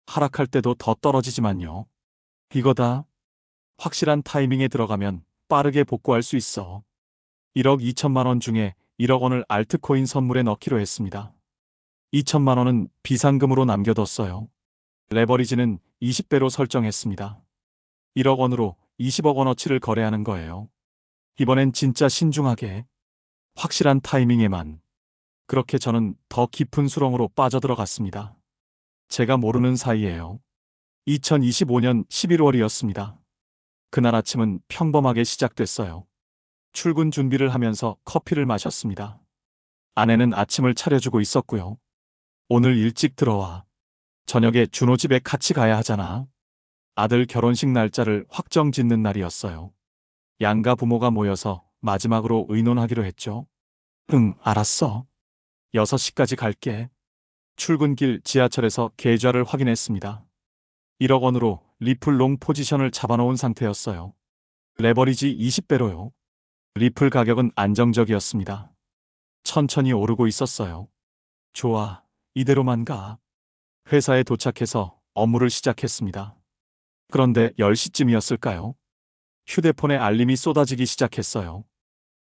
하락할 때도 더 떨어지지만요. 이거다. 확실한 타이밍에 들어가면 빠르게 복구할 수 있어. 1억 2천만 원 중에 1억 원을 알트코인 선물에 넣기로 했습니다. 2천만 원은 비상금으로 남겨뒀어요. 레버리지는 20배로 설정했습니다. 1억 원으로 20억 원어치를 거래하는 거예요. 이번엔 진짜 신중하게, 확실한 타이밍에만. 그렇게 저는 더 깊은 수렁으로 빠져들어갔습니다. 제가 모르는 사이에요. 2025년 11월이었습니다. 그날 아침은 평범하게 시작됐어요. 출근 준비를 하면서 커피를 마셨습니다. 아내는 아침을 차려주고 있었고요. 오늘 일찍 들어와. 저녁에 준호 집에 같이 가야 하잖아. 아들 결혼식 날짜를 확정 짓는 날이었어요. 양가 부모가 모여서 마지막으로 의논하기로 했죠. 응, 알았어. 6시까지 갈게. 출근길 지하철에서 계좌를 확인했습니다. 1억 원으로 리플 롱 포지션을 잡아놓은 상태였어요. 레버리지 20배로요. 리플 가격은 안정적이었습니다. 천천히 오르고 있었어요. 좋아, 이대로만 가. 회사에 도착해서 업무를 시작했습니다. 그런데 10시쯤이었을까요? 휴대폰에 알림이 쏟아지기 시작했어요.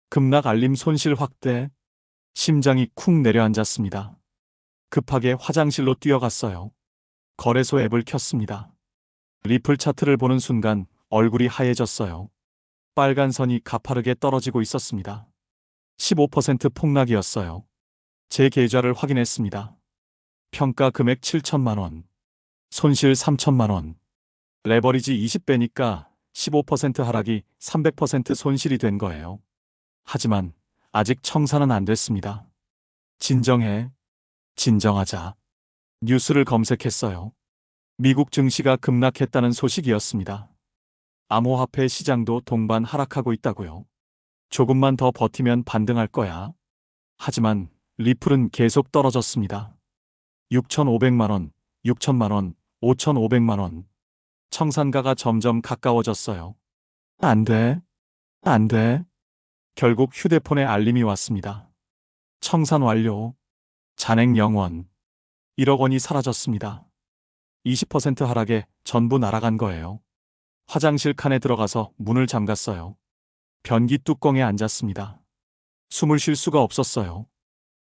급락 알림 손실 확대. 심장이 쿵 내려앉았습니다. 급하게 화장실로 뛰어갔어요. 거래소 앱을 켰습니다. 리플 차트를 보는 순간 얼굴이 하얘졌어요. 빨간 선이 가파르게 떨어지고 있었습니다. 15% 폭락이었어요. 제 계좌를 확인했습니다. 평가 금액 7천만 원. 손실 3천만 원. 레버리지 20배니까 15% 하락이 300% 손실이 된 거예요. 하지만 아직 청산은 안 됐습니다. 진정해. 진정하자. 뉴스를 검색했어요. 미국 증시가 급락했다는 소식이었습니다. 암호화폐 시장도 동반 하락하고 있다고요. 조금만 더 버티면 반등할 거야. 하지만 리플은 계속 떨어졌습니다. 6,500만 원, 6천만 원, 5,500만 원. 청산가가 점점 가까워졌어요. 안 돼. 안 돼. 결국 휴대폰에 알림이 왔습니다. 청산 완료. 잔액 0원. 1억 원이 사라졌습니다. 20% 하락에 전부 날아간 거예요. 화장실 칸에 들어가서 문을 잠갔어요. 변기 뚜껑에 앉았습니다. 숨을 쉴 수가 없었어요.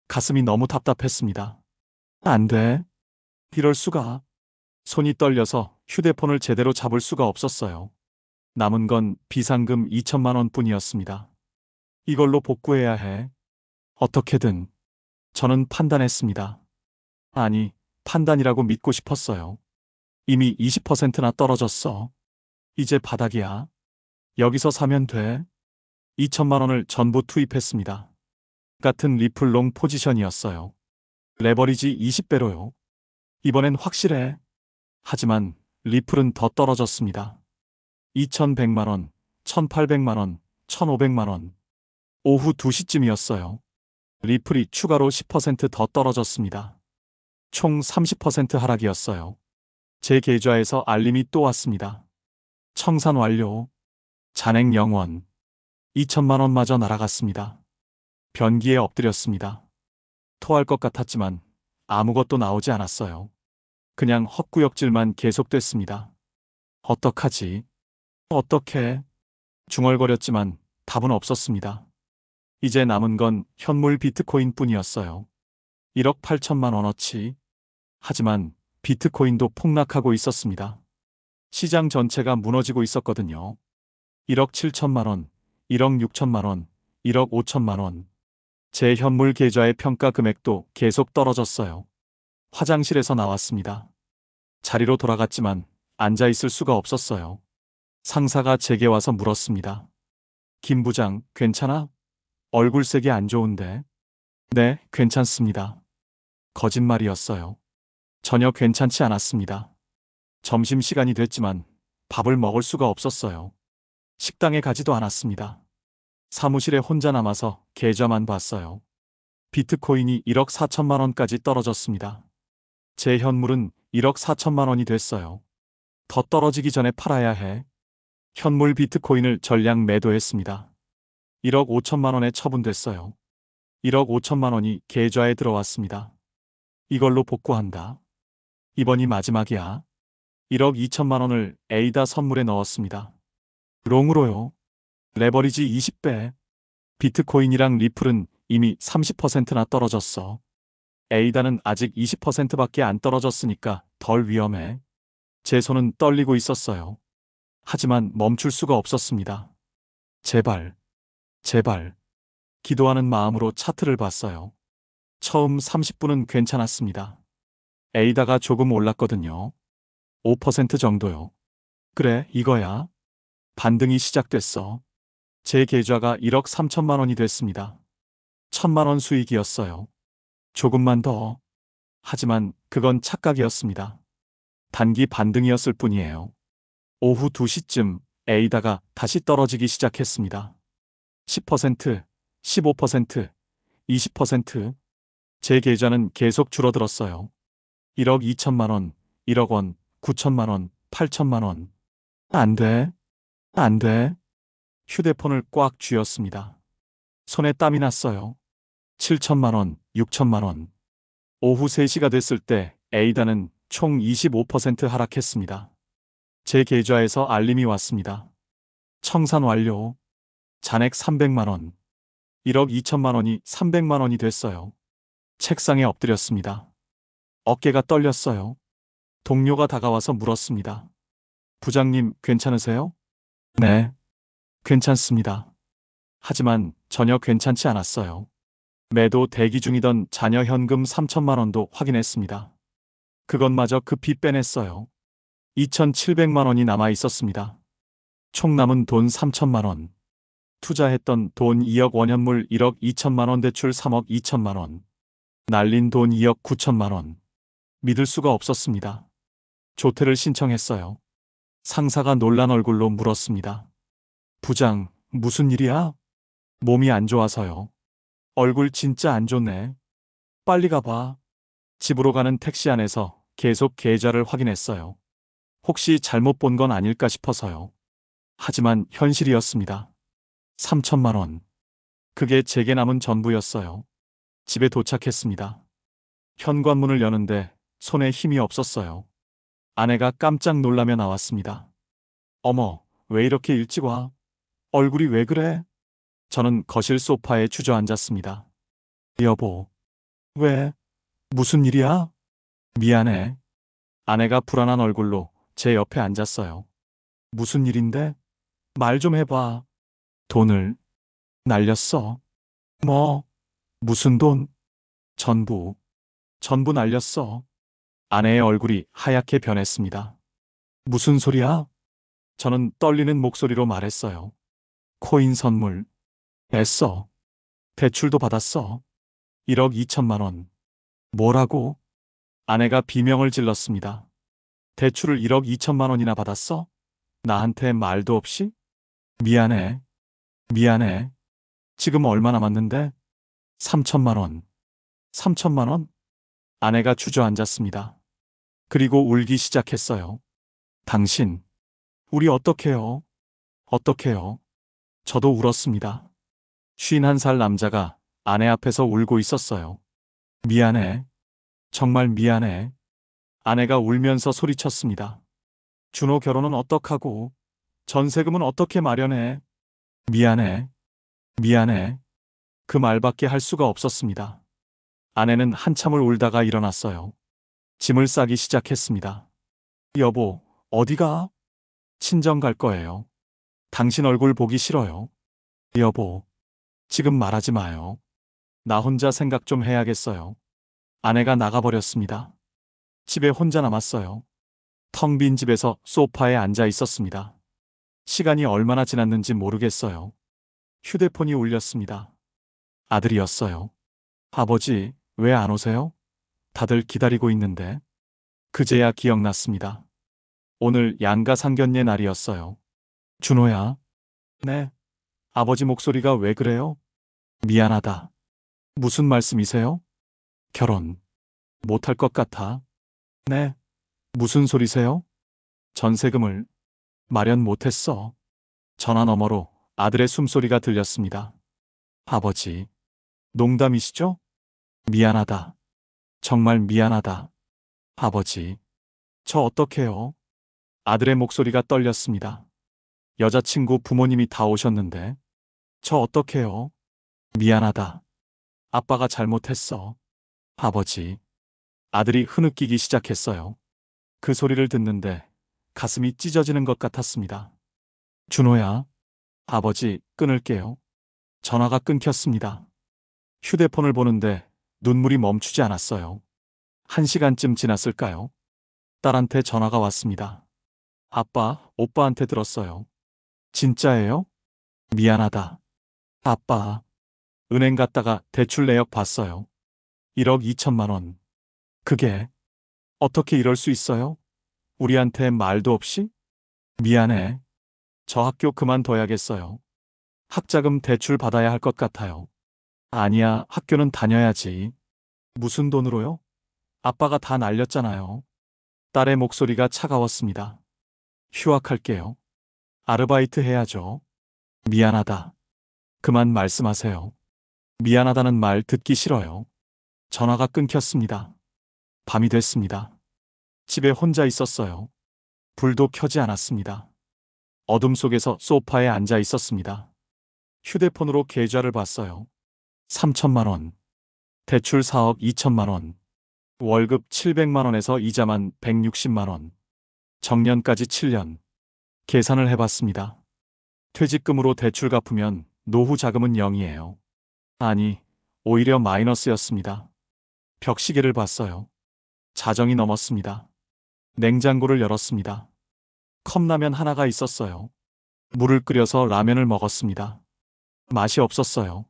가슴이 너무 답답했습니다. 안 돼. 이럴 수가. 손이 떨려서 휴대폰을 제대로 잡을 수가 없었어요. 남은 건 비상금 2천만 원 뿐이었습니다. 이걸로 복구해야 해. 어떻게든. 저는 판단했습니다. 아니, 판단이라고 믿고 싶었어요. 이미 20%나 떨어졌어. 이제 바닥이야. 여기서 사면 돼. 2천만 원을 전부 투입했습니다. 같은 리플 롱 포지션이었어요. 레버리지 20배로요. 이번엔 확실해. 하지만 리플은 더 떨어졌습니다. 2,100만 원, 1,800만 원, 1,500만 원. 오후 2시쯤이었어요. 리플이 추가로 10%더 떨어졌습니다. 총 30% 하락이었어요. 제 계좌에서 알림이 또 왔습니다. 청산 완료. 잔액 0원. 2천만 원마저 날아갔습니다. 변기에 엎드렸습니다. 토할 것 같았지만 아무것도 나오지 않았어요. 그냥 헛구역질만 계속됐습니다. 어떡하지? 어떡해? 중얼거렸지만 답은 없었습니다. 이제 남은 건 현물 비트코인 뿐이었어요. 1억 8천만 원어치. 하지만 비트코인도 폭락하고 있었습니다. 시장 전체가 무너지고 있었거든요. 1억 7천만 원, 1억 6천만 원, 1억 5천만 원. 제 현물 계좌의 평가 금액도 계속 떨어졌어요. 화장실에서 나왔습니다. 자리로 돌아갔지만 앉아 있을 수가 없었어요. 상사가 제게 와서 물었습니다. 김 부장, 괜찮아? 얼굴색이 안 좋은데. 네, 괜찮습니다. 거짓말이었어요. 전혀 괜찮지 않았습니다. 점심시간이 됐지만 밥을 먹을 수가 없었어요. 식당에 가지도 않았습니다. 사무실에 혼자 남아서 계좌만 봤어요. 비트코인이 1억 4천만 원까지 떨어졌습니다. 제 현물은 1억 4천만 원이 됐어요. 더 떨어지기 전에 팔아야 해. 현물 비트코인을 전량 매도했습니다. 1억 5천만 원에 처분됐어요. 1억 5천만 원이 계좌에 들어왔습니다. 이걸로 복구한다. 이번이 마지막이야. 1억 2천만 원을 에이다 선물에 넣었습니다. 롱으로요. 레버리지 20배. 비트코인이랑 리플은 이미 30%나 떨어졌어. 에이다는 아직 20%밖에 안 떨어졌으니까 덜 위험해. 제 손은 떨리고 있었어요. 하지만 멈출 수가 없었습니다. 제발, 제발. 기도하는 마음으로 차트를 봤어요. 처음 30분은 괜찮았습니다. 에이다가 조금 올랐거든요. 5% 정도요. 그래, 이거야. 반등이 시작됐어. 제 계좌가 1억 3천만 원이 됐습니다. 1천만 원 수익이었어요. 조금만 더. 하지만 그건 착각이었습니다. 단기 반등이었을 뿐이에요. 오후 2시쯤 에이다가 다시 떨어지기 시작했습니다. 10%, 15%, 20%. 제 계좌는 계속 줄어들었어요. 1억 2천만 원, 1억 원, 9천만 원, 8천만 원. 안 돼. 안 돼. 휴대폰을 꽉 쥐었습니다. 손에 땀이 났어요. 7천만 원, 6천만 원. 오후 3시가 됐을 때 에이다는 총 25% 하락했습니다. 제 계좌에서 알림이 왔습니다. 청산 완료. 잔액 300만 원. 1억 2천만 원이 300만 원이 됐어요. 책상에 엎드렸습니다. 어깨가 떨렸어요. 동료가 다가와서 물었습니다. 부장님, 괜찮으세요? 네, 괜찮습니다. 하지만 전혀 괜찮지 않았어요. 매도 대기 중이던 자녀 현금 3천만 원도 확인했습니다. 그것마저 급히 빼냈어요. 2,700만 원이 남아 있었습니다. 총 남은 돈 3천만 원. 투자했던 돈 2억 원현물 1억 2천만 원 대출 3억 2천만 원. 날린 돈 2억 9천만 원. 믿을 수가 없었습니다. 조퇴를 신청했어요. 상사가 놀란 얼굴로 물었습니다. 부장, 무슨 일이야? 몸이 안 좋아서요. 얼굴 진짜 안 좋네. 빨리 가봐. 집으로 가는 택시 안에서 계속 계좌를 확인했어요. 혹시 잘못 본 건 아닐까 싶어서요. 하지만 현실이었습니다. 3천만 원. 그게 제게 남은 전부였어요. 집에 도착했습니다. 현관문을 여는데 손에 힘이 없었어요. 아내가 깜짝 놀라며 나왔습니다. 어머, 왜 이렇게 일찍 와? 얼굴이 왜 그래? 저는 거실 소파에 주저앉았습니다. 여보, 왜? 무슨 일이야? 미안해. 아내가 불안한 얼굴로 제 옆에 앉았어요. 무슨 일인데? 말 좀 해봐. 돈을 날렸어. 뭐? 무슨 돈? 전부. 전부 날렸어. 아내의 얼굴이 하얗게 변했습니다. 무슨 소리야? 저는 떨리는 목소리로 말했어요. 코인 선물. 냈어. 대출도 받았어. 1억 2천만 원. 뭐라고? 아내가 비명을 질렀습니다. 대출을 1억 2천만 원이나 받았어? 나한테 말도 없이? 미안해. 미안해. 지금 얼마 남았는데? 3천만 원. 3천만 원? 아내가 주저앉았습니다. 그리고 울기 시작했어요. 당신, 우리 어떡해요? 어떡해요? 저도 울었습니다. 51살 남자가 아내 앞에서 울고 있었어요. 미안해. 정말 미안해. 아내가 울면서 소리쳤습니다. 준호 결혼은 어떡하고, 전세금은 어떻게 마련해? 미안해, 미안해. 그 말밖에 할 수가 없었습니다. 아내는 한참을 울다가 일어났어요. 짐을 싸기 시작했습니다. 여보, 어디가? 친정 갈 거예요. 당신 얼굴 보기 싫어요. 여보, 지금 말하지 마요. 나 혼자 생각 좀 해야겠어요. 아내가 나가버렸습니다. 집에 혼자 남았어요. 텅 빈 집에서 소파에 앉아 있었습니다. 시간이 얼마나 지났는지 모르겠어요. 휴대폰이 울렸습니다. 아들이었어요. 아버지, 왜 안 오세요? 다들 기다리고 있는데. 그제야 기억났습니다. 오늘 양가 상견례 날이었어요. 준호야. 네. 아버지 목소리가 왜 그래요? 미안하다. 무슨 말씀이세요? 결혼 못할 것 같아. 네. 무슨 소리세요? 전세금을 마련 못했어. 전화 너머로 아들의 숨소리가 들렸습니다. 아버지, 농담이시죠? 미안하다. 정말 미안하다. 아버지, 저 어떡해요? 아들의 목소리가 떨렸습니다. 여자친구 부모님이 다 오셨는데, 저 어떡해요? 미안하다. 아빠가 잘못했어. 아버지, 아들이 흐느끼기 시작했어요. 그 소리를 듣는데 가슴이 찢어지는 것 같았습니다. 준호야, 아버지, 끊을게요. 전화가 끊겼습니다. 휴대폰을 보는데 눈물이 멈추지 않았어요. 1시간쯤 지났을까요? 딸한테 전화가 왔습니다. 아빠, 오빠한테 들었어요. 진짜예요? 미안하다. 아빠, 은행 갔다가 대출 내역 봤어요. 1억 2천만 원. 그게 어떻게 이럴 수 있어요? 우리한테 말도 없이? 미안해. 저 학교 그만둬야겠어요. 학자금 대출 받아야 할 것 같아요. 아니야, 학교는 다녀야지. 무슨 돈으로요? 아빠가 다 날렸잖아요. 딸의 목소리가 차가웠습니다. 휴학할게요. 아르바이트 해야죠. 미안하다. 그만 말씀하세요. 미안하다는 말 듣기 싫어요. 전화가 끊겼습니다. 밤이 됐습니다. 집에 혼자 있었어요. 불도 켜지 않았습니다. 어둠 속에서 소파에 앉아 있었습니다. 휴대폰으로 계좌를 봤어요. 3천만 원. 대출 4억 2천만 원. 월급 700만 원에서 이자만 160만 원. 정년까지 7년. 계산을 해봤습니다. 퇴직금으로 대출 갚으면 노후 자금은 0이에요. 아니, 오히려 마이너스였습니다. 벽시계를 봤어요. 자정이 넘었습니다. 냉장고를 열었습니다. 컵라면 하나가 있었어요. 물을 끓여서 라면을 먹었습니다. 맛이 없었어요.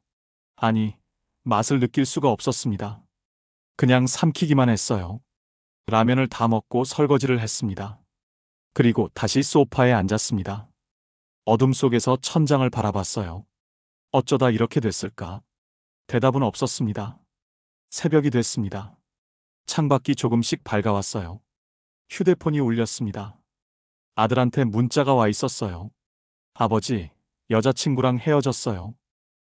아니, 맛을 느낄 수가 없었습니다. 그냥 삼키기만 했어요. 라면을 다 먹고 설거지를 했습니다. 그리고 다시 소파에 앉았습니다. 어둠 속에서 천장을 바라봤어요. 어쩌다 이렇게 됐을까? 대답은 없었습니다. 새벽이 됐습니다. 창밖이 조금씩 밝아왔어요. 휴대폰이 울렸습니다. 아들한테 문자가 와 있었어요. 아버지, 여자친구랑 헤어졌어요.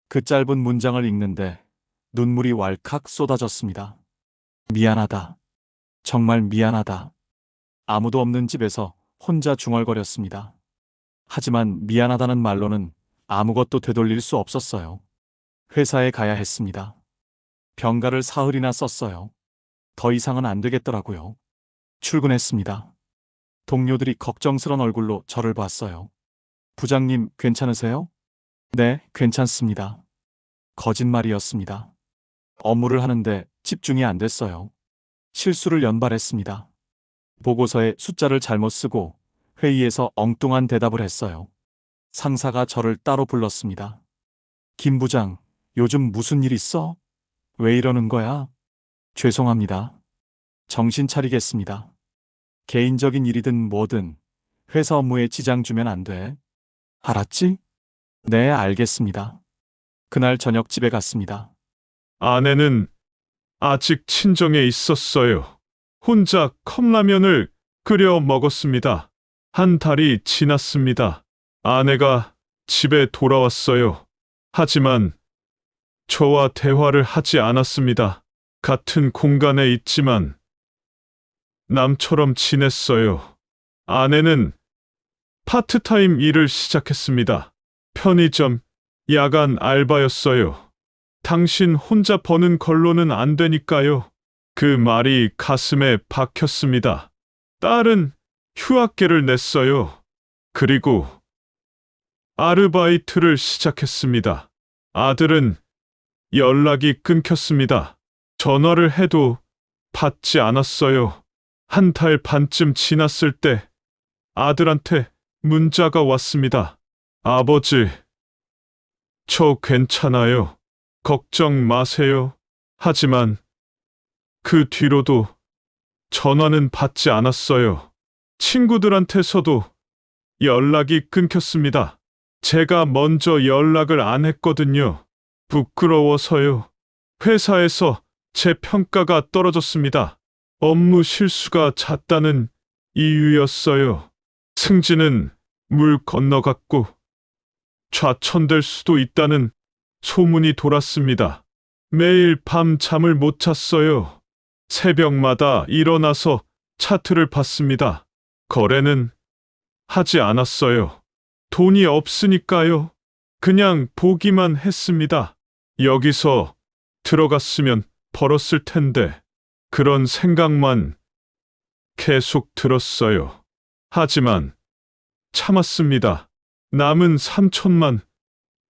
그 짧은 문장을 읽는데 눈물이 왈칵 쏟아졌습니다. 미안하다. 정말 미안하다. 아무도 없는 집에서 혼자 중얼거렸습니다. 하지만 미안하다는 말로는 아무것도 되돌릴 수 없었어요. 회사에 가야 했습니다. 병가를 사흘이나 썼어요. 더 이상은 안 되겠더라고요. 출근했습니다. 동료들이 걱정스런 얼굴로 저를 봤어요. 부장님, 괜찮으세요? 네, 괜찮습니다. 거짓말이었습니다. 업무를 하는데 집중이 안 됐어요. 실수를 연발했습니다. 보고서에 숫자를 잘못 쓰고 회의에서 엉뚱한 대답을 했어요. 상사가 저를 따로 불렀습니다. 김 부장, 요즘 무슨 일 있어? 왜 이러는 거야? 죄송합니다. 정신 차리겠습니다. 개인적인 일이든 뭐든 회사 업무에 지장 주면 안 돼. 알았지? 네, 알겠습니다. 그날 저녁 집에 갔습니다.
아내는 아직 친정에 있었어요. 혼자 컵라면을 끓여 먹었습니다. 한 달이 지났습니다. 아내가 집에 돌아왔어요. 하지만 저와 대화를 하지 않았습니다. 같은 공간에 있지만 남처럼 지냈어요. 아내는 파트타임 일을 시작했습니다. 편의점, 야간 알바였어요. 당신 혼자 버는 걸로는 안 되니까요. 그 말이 가슴에 박혔습니다. 딸은 휴학계를 냈어요. 그리고 아르바이트를 시작했습니다. 아들은 연락이 끊겼습니다. 전화를 해도 받지 않았어요. 한 달 반쯤 지났을 때 아들한테 문자가 왔습니다. 아버지, 저 괜찮아요. 걱정 마세요. 하지만 그 뒤로도 전화는 받지 않았어요. 친구들한테서도 연락이 끊겼습니다. 제가 먼저 연락을 안 했거든요. 부끄러워서요. 회사에서 제 평가가 떨어졌습니다. 업무 실수가 잦다는 이유였어요. 승진은 물 건너갔고 좌천될 수도 있다는 소문이 돌았습니다. 매일 밤 잠을 못 잤어요. 새벽마다 일어나서 차트를 봤습니다. 거래는 하지 않았어요. 돈이 없으니까요. 그냥 보기만 했습니다. 여기서 들어갔으면 벌었을 텐데 그런 생각만 계속 들었어요. 하지만 참았습니다. 남은 3천만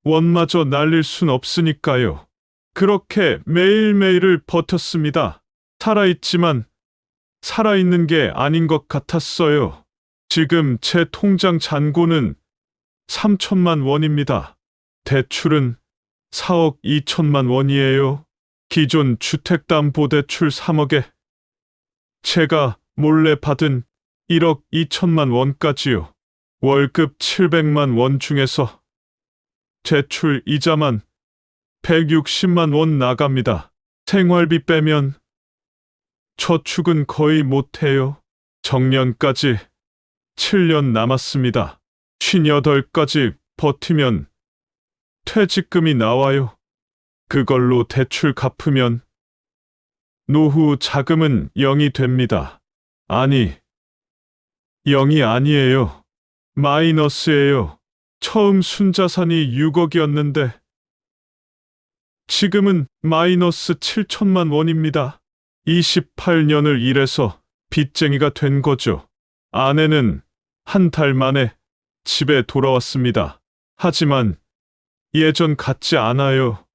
원마저 날릴 순 없으니까요. 그렇게 매일매일을 버텼습니다. 살아있지만 살아있는 게 아닌 것 같았어요. 지금 제 통장 잔고는 3천만 원입니다. 대출은 4억 2천만 원이에요. 기존 주택담보대출 3억에 제가 몰래 받은 1억 2천만 원까지요. 월급 700만 원 중에서 대출 이자만 160만 원 나갑니다. 생활비 빼면 저축은 거의 못해요. 정년까지 7년 남았습니다. 58까지 버티면 퇴직금이 나와요. 그걸로 대출 갚으면 노후 자금은 0이 됩니다. 아니, 0이 아니에요. 마이너스예요. 처음 순자산이 6억이었는데 지금은 마이너스 7천만 원입니다. 28년을 일해서 빚쟁이가 된 거죠. 아내는 한 달 만에 집에 돌아왔습니다. 하지만 예전 같지 않아요.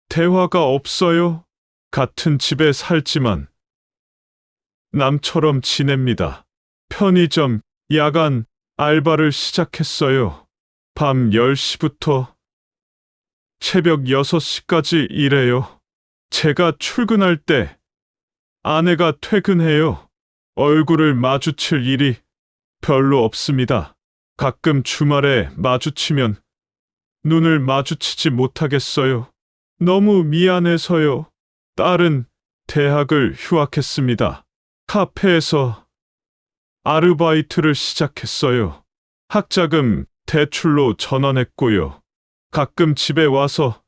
대화가 없어요. 같은 집에 살지만 남처럼 지냅니다. 편의점, 야간 알바를 시작했어요. 밤 10시부터 새벽 6시까지 일해요. 제가 출근할 때 아내가 퇴근해요. 얼굴을 마주칠 일이 별로 없습니다. 가끔 주말에 마주치면 눈을 마주치지 못하겠어요. 너무 미안해서요. 딸은 대학을 휴학했습니다. 카페에서 아르바이트를 시작했어요. 학자금 대출로 전환했고요. 가끔 집에 와서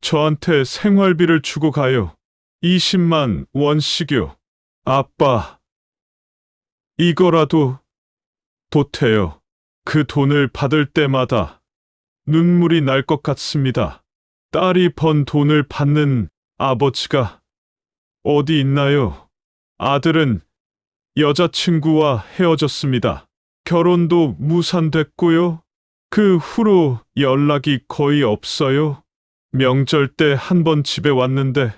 저한테 생활비를 주고 가요. 20만 원씩요. 아빠, 이거라도 보태요. 그 돈을 받을 때마다 눈물이 날 것 같습니다. 딸이 번 돈을 받는 아버지가 어디 있나요? 아들은 여자친구와 헤어졌습니다. 결혼도 무산됐고요. 그 후로 연락이 거의 없어요. 명절 때 한 번 집에 왔는데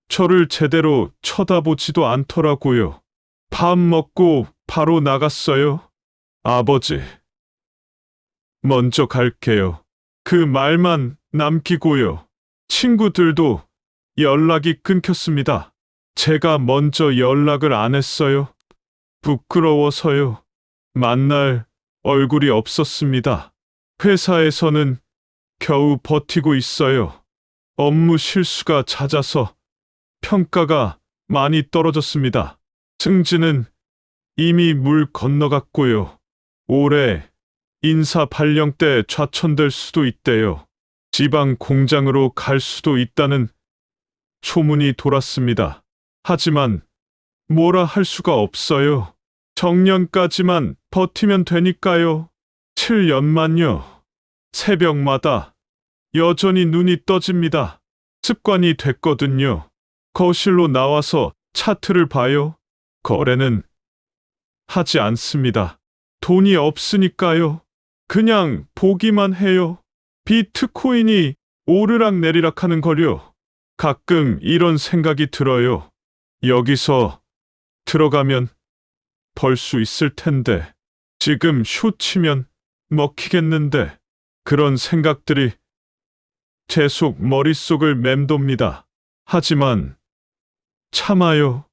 저를 제대로 쳐다보지도 않더라고요. 밥 먹고 바로 나갔어요. 아버지, 먼저 갈게요. 그 말만 남기고요. 친구들도 연락이 끊겼습니다. 제가 먼저 연락을 안 했어요. 부끄러워서요. 만날 얼굴이 없었습니다. 회사에서는 겨우 버티고 있어요. 업무 실수가 잦아서 평가가 많이 떨어졌습니다. 승진은 이미 물 건너갔고요. 올해 인사 발령 때 좌천될 수도 있대요. 지방 공장으로 갈 수도 있다는 소문이 돌았습니다. 하지만 뭐라 할 수가 없어요. 정년까지만 버티면 되니까요. 7년만요. 새벽마다 여전히 눈이 떠집니다. 습관이 됐거든요. 거실로 나와서 차트를 봐요. 거래는 하지 않습니다. 돈이 없으니까요. 그냥 보기만 해요. 비트코인이 오르락 내리락 하는 걸요. 가끔 이런 생각이 들어요. 여기서 들어가면 벌 수 있을 텐데, 지금 숏 치면 먹히겠는데, 그런 생각들이 계속 머릿속을 맴돕니다. 하지만 참아요.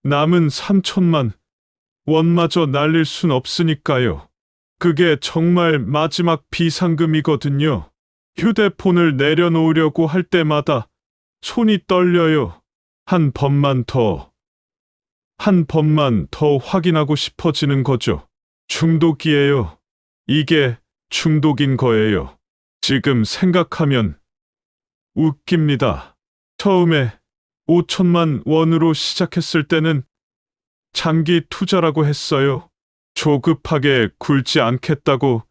남은 3천만 원마저 날릴 순 없으니까요. 그게 정말 마지막 비상금이거든요. 휴대폰을 내려놓으려고 할 때마다 손이 떨려요. 한 번만 더 확인하고 싶어지는 거죠. 중독이에요. 이게 중독인 거예요. 지금 생각하면 웃깁니다. 처음에 5천만 원으로 시작했을 때는 장기 투자라고 했어요. 조급하게 굴지 않겠다고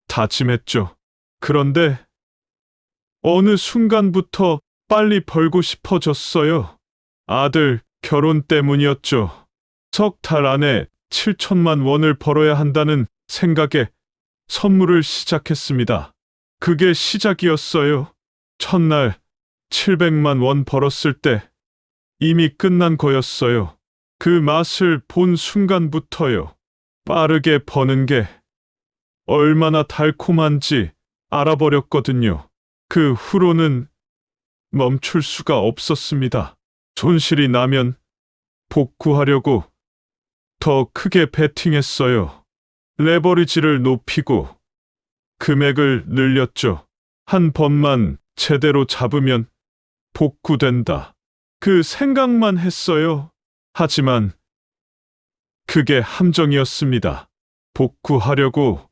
다짐했죠. 그런데 어느 순간부터 빨리 벌고 싶어졌어요. 아들 결혼 때문이었죠. 석 달 안에 7천만 원을 벌어야 한다는 생각에 선물을 시작했습니다. 그게 시작이었어요. 첫날 700만 원 벌었을 때 이미 끝난 거였어요. 그 맛을 본 순간부터요. 빠르게 버는 게 얼마나 달콤한지 알아버렸거든요. 그 후로는 멈출 수가 없었습니다. 손실이 나면 복구하려고 더 크게 베팅했어요. 레버리지를 높이고 금액을 늘렸죠. 한 번만 제대로 잡으면 복구된다. 그 생각만 했어요. 하지만 그게 함정이었습니다. 복구하려고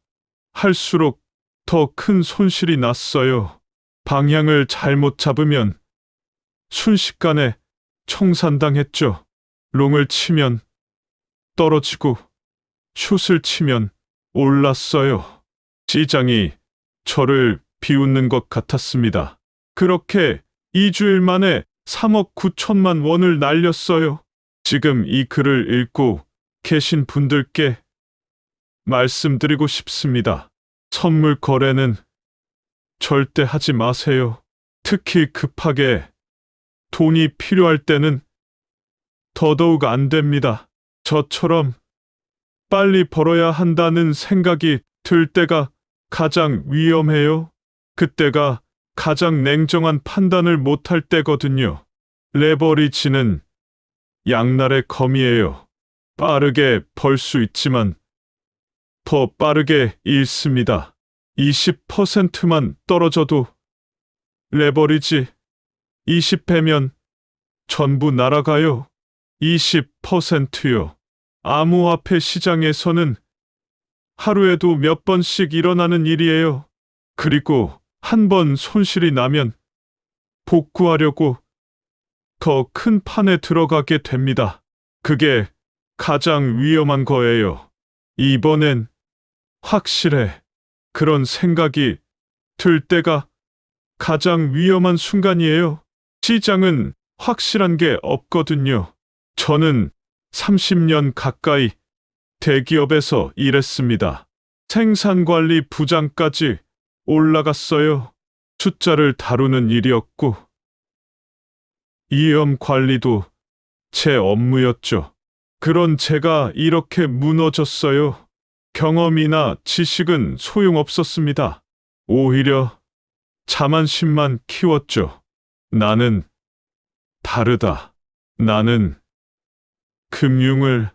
할수록 더 큰 손실이 났어요. 방향을 잘못 잡으면 순식간에 청산당했죠. 롱을 치면 떨어지고 숏을 치면 올랐어요. 시장이 저를 비웃는 것 같았습니다. 그렇게 2주일 만에 3억 9천만 원을 날렸어요. 지금 이 글을 읽고 계신 분들께 말씀드리고 싶습니다. 선물 거래는 절대 하지 마세요. 특히 급하게 돈이 필요할 때는 더더욱 안 됩니다. 저처럼 빨리 벌어야 한다는 생각이 들 때가 가장 위험해요. 그때가 가장 냉정한 판단을 못할 때거든요. 레버리지는 양날의 검이에요. 빠르게 벌 수 있지만 더 빠르게 잃습니다. 20%만 떨어져도 레버리지 20배면 전부 날아가요. 20%요. 암호화폐 시장에서는 하루에도 몇 번씩 일어나는 일이에요. 그리고 한 번 손실이 나면 복구하려고 더 큰 판에 들어가게 됩니다. 그게 가장 위험한 거예요. 이번엔 확실해. 그런 생각이 들 때가 가장 위험한 순간이에요. 시장은 확실한 게 없거든요. 저는 30년 가까이 대기업에서 일했습니다. 생산관리 부장까지 올라갔어요. 숫자를 다루는 일이었고, 위험 관리도 제 업무였죠. 그런 제가 이렇게 무너졌어요. 경험이나 지식은 소용없었습니다. 오히려 자만심만 키웠죠. 나는 다르다. 나는 금융을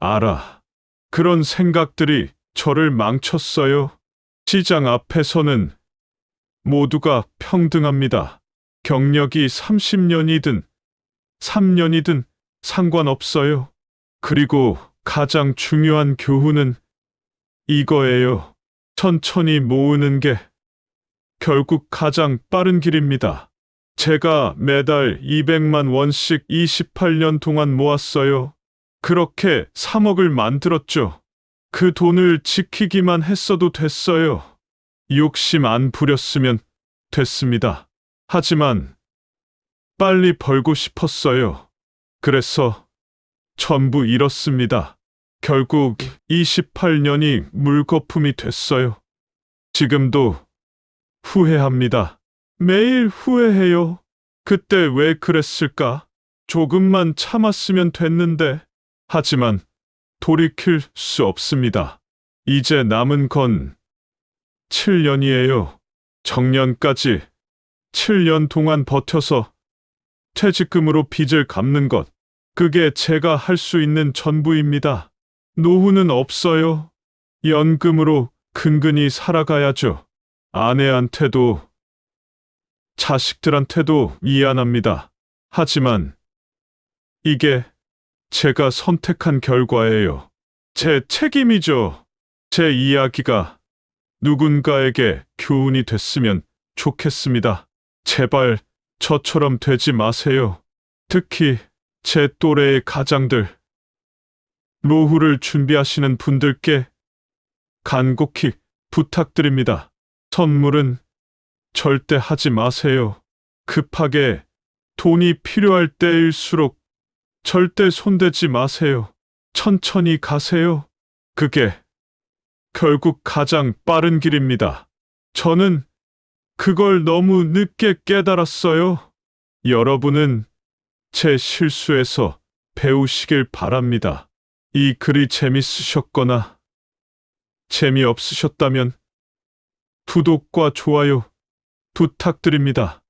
알아. 그런 생각들이 저를 망쳤어요. 시장 앞에서는 모두가 평등합니다. 경력이 30년이든 3년이든 상관없어요. 그리고 가장 중요한 교훈은 이거예요. 천천히 모으는 게 결국 가장 빠른 길입니다. 제가 매달 200만 원씩 28년 동안 모았어요. 그렇게 3억을 만들었죠. 그 돈을 지키기만 했어도 됐어요. 욕심 안 부렸으면 됐습니다. 하지만 빨리 벌고 싶었어요. 그래서 전부 잃었습니다. 결국 28년이 물거품이 됐어요. 지금도 후회합니다. 매일 후회해요. 그때 왜 그랬을까? 조금만 참았으면 됐는데. 하지만 돌이킬 수 없습니다. 이제 남은 건 7년이에요. 정년까지 7년 동안 버텨서 퇴직금으로 빚을 갚는 것. 그게 제가 할 수 있는 전부입니다. 노후는 없어요. 연금으로 근근히 살아가야죠. 아내한테도 자식들한테도 미안합니다. 하지만 이게 제가 선택한 결과예요. 제 책임이죠. 제 이야기가 누군가에게 교훈이 됐으면 좋겠습니다. 제발 저처럼 되지 마세요. 특히 제 또래의 가장들, 노후를 준비하시는 분들께 간곡히 부탁드립니다. 선물은 절대 하지 마세요. 급하게 돈이 필요할 때일수록 절대 손대지 마세요. 천천히 가세요. 그게 결국 가장 빠른 길입니다. 저는 그걸 너무 늦게 깨달았어요. 여러분은 제 실수에서 배우시길 바랍니다. 이 글이 재밌으셨거나 재미없으셨다면 구독과 좋아요 부탁드립니다.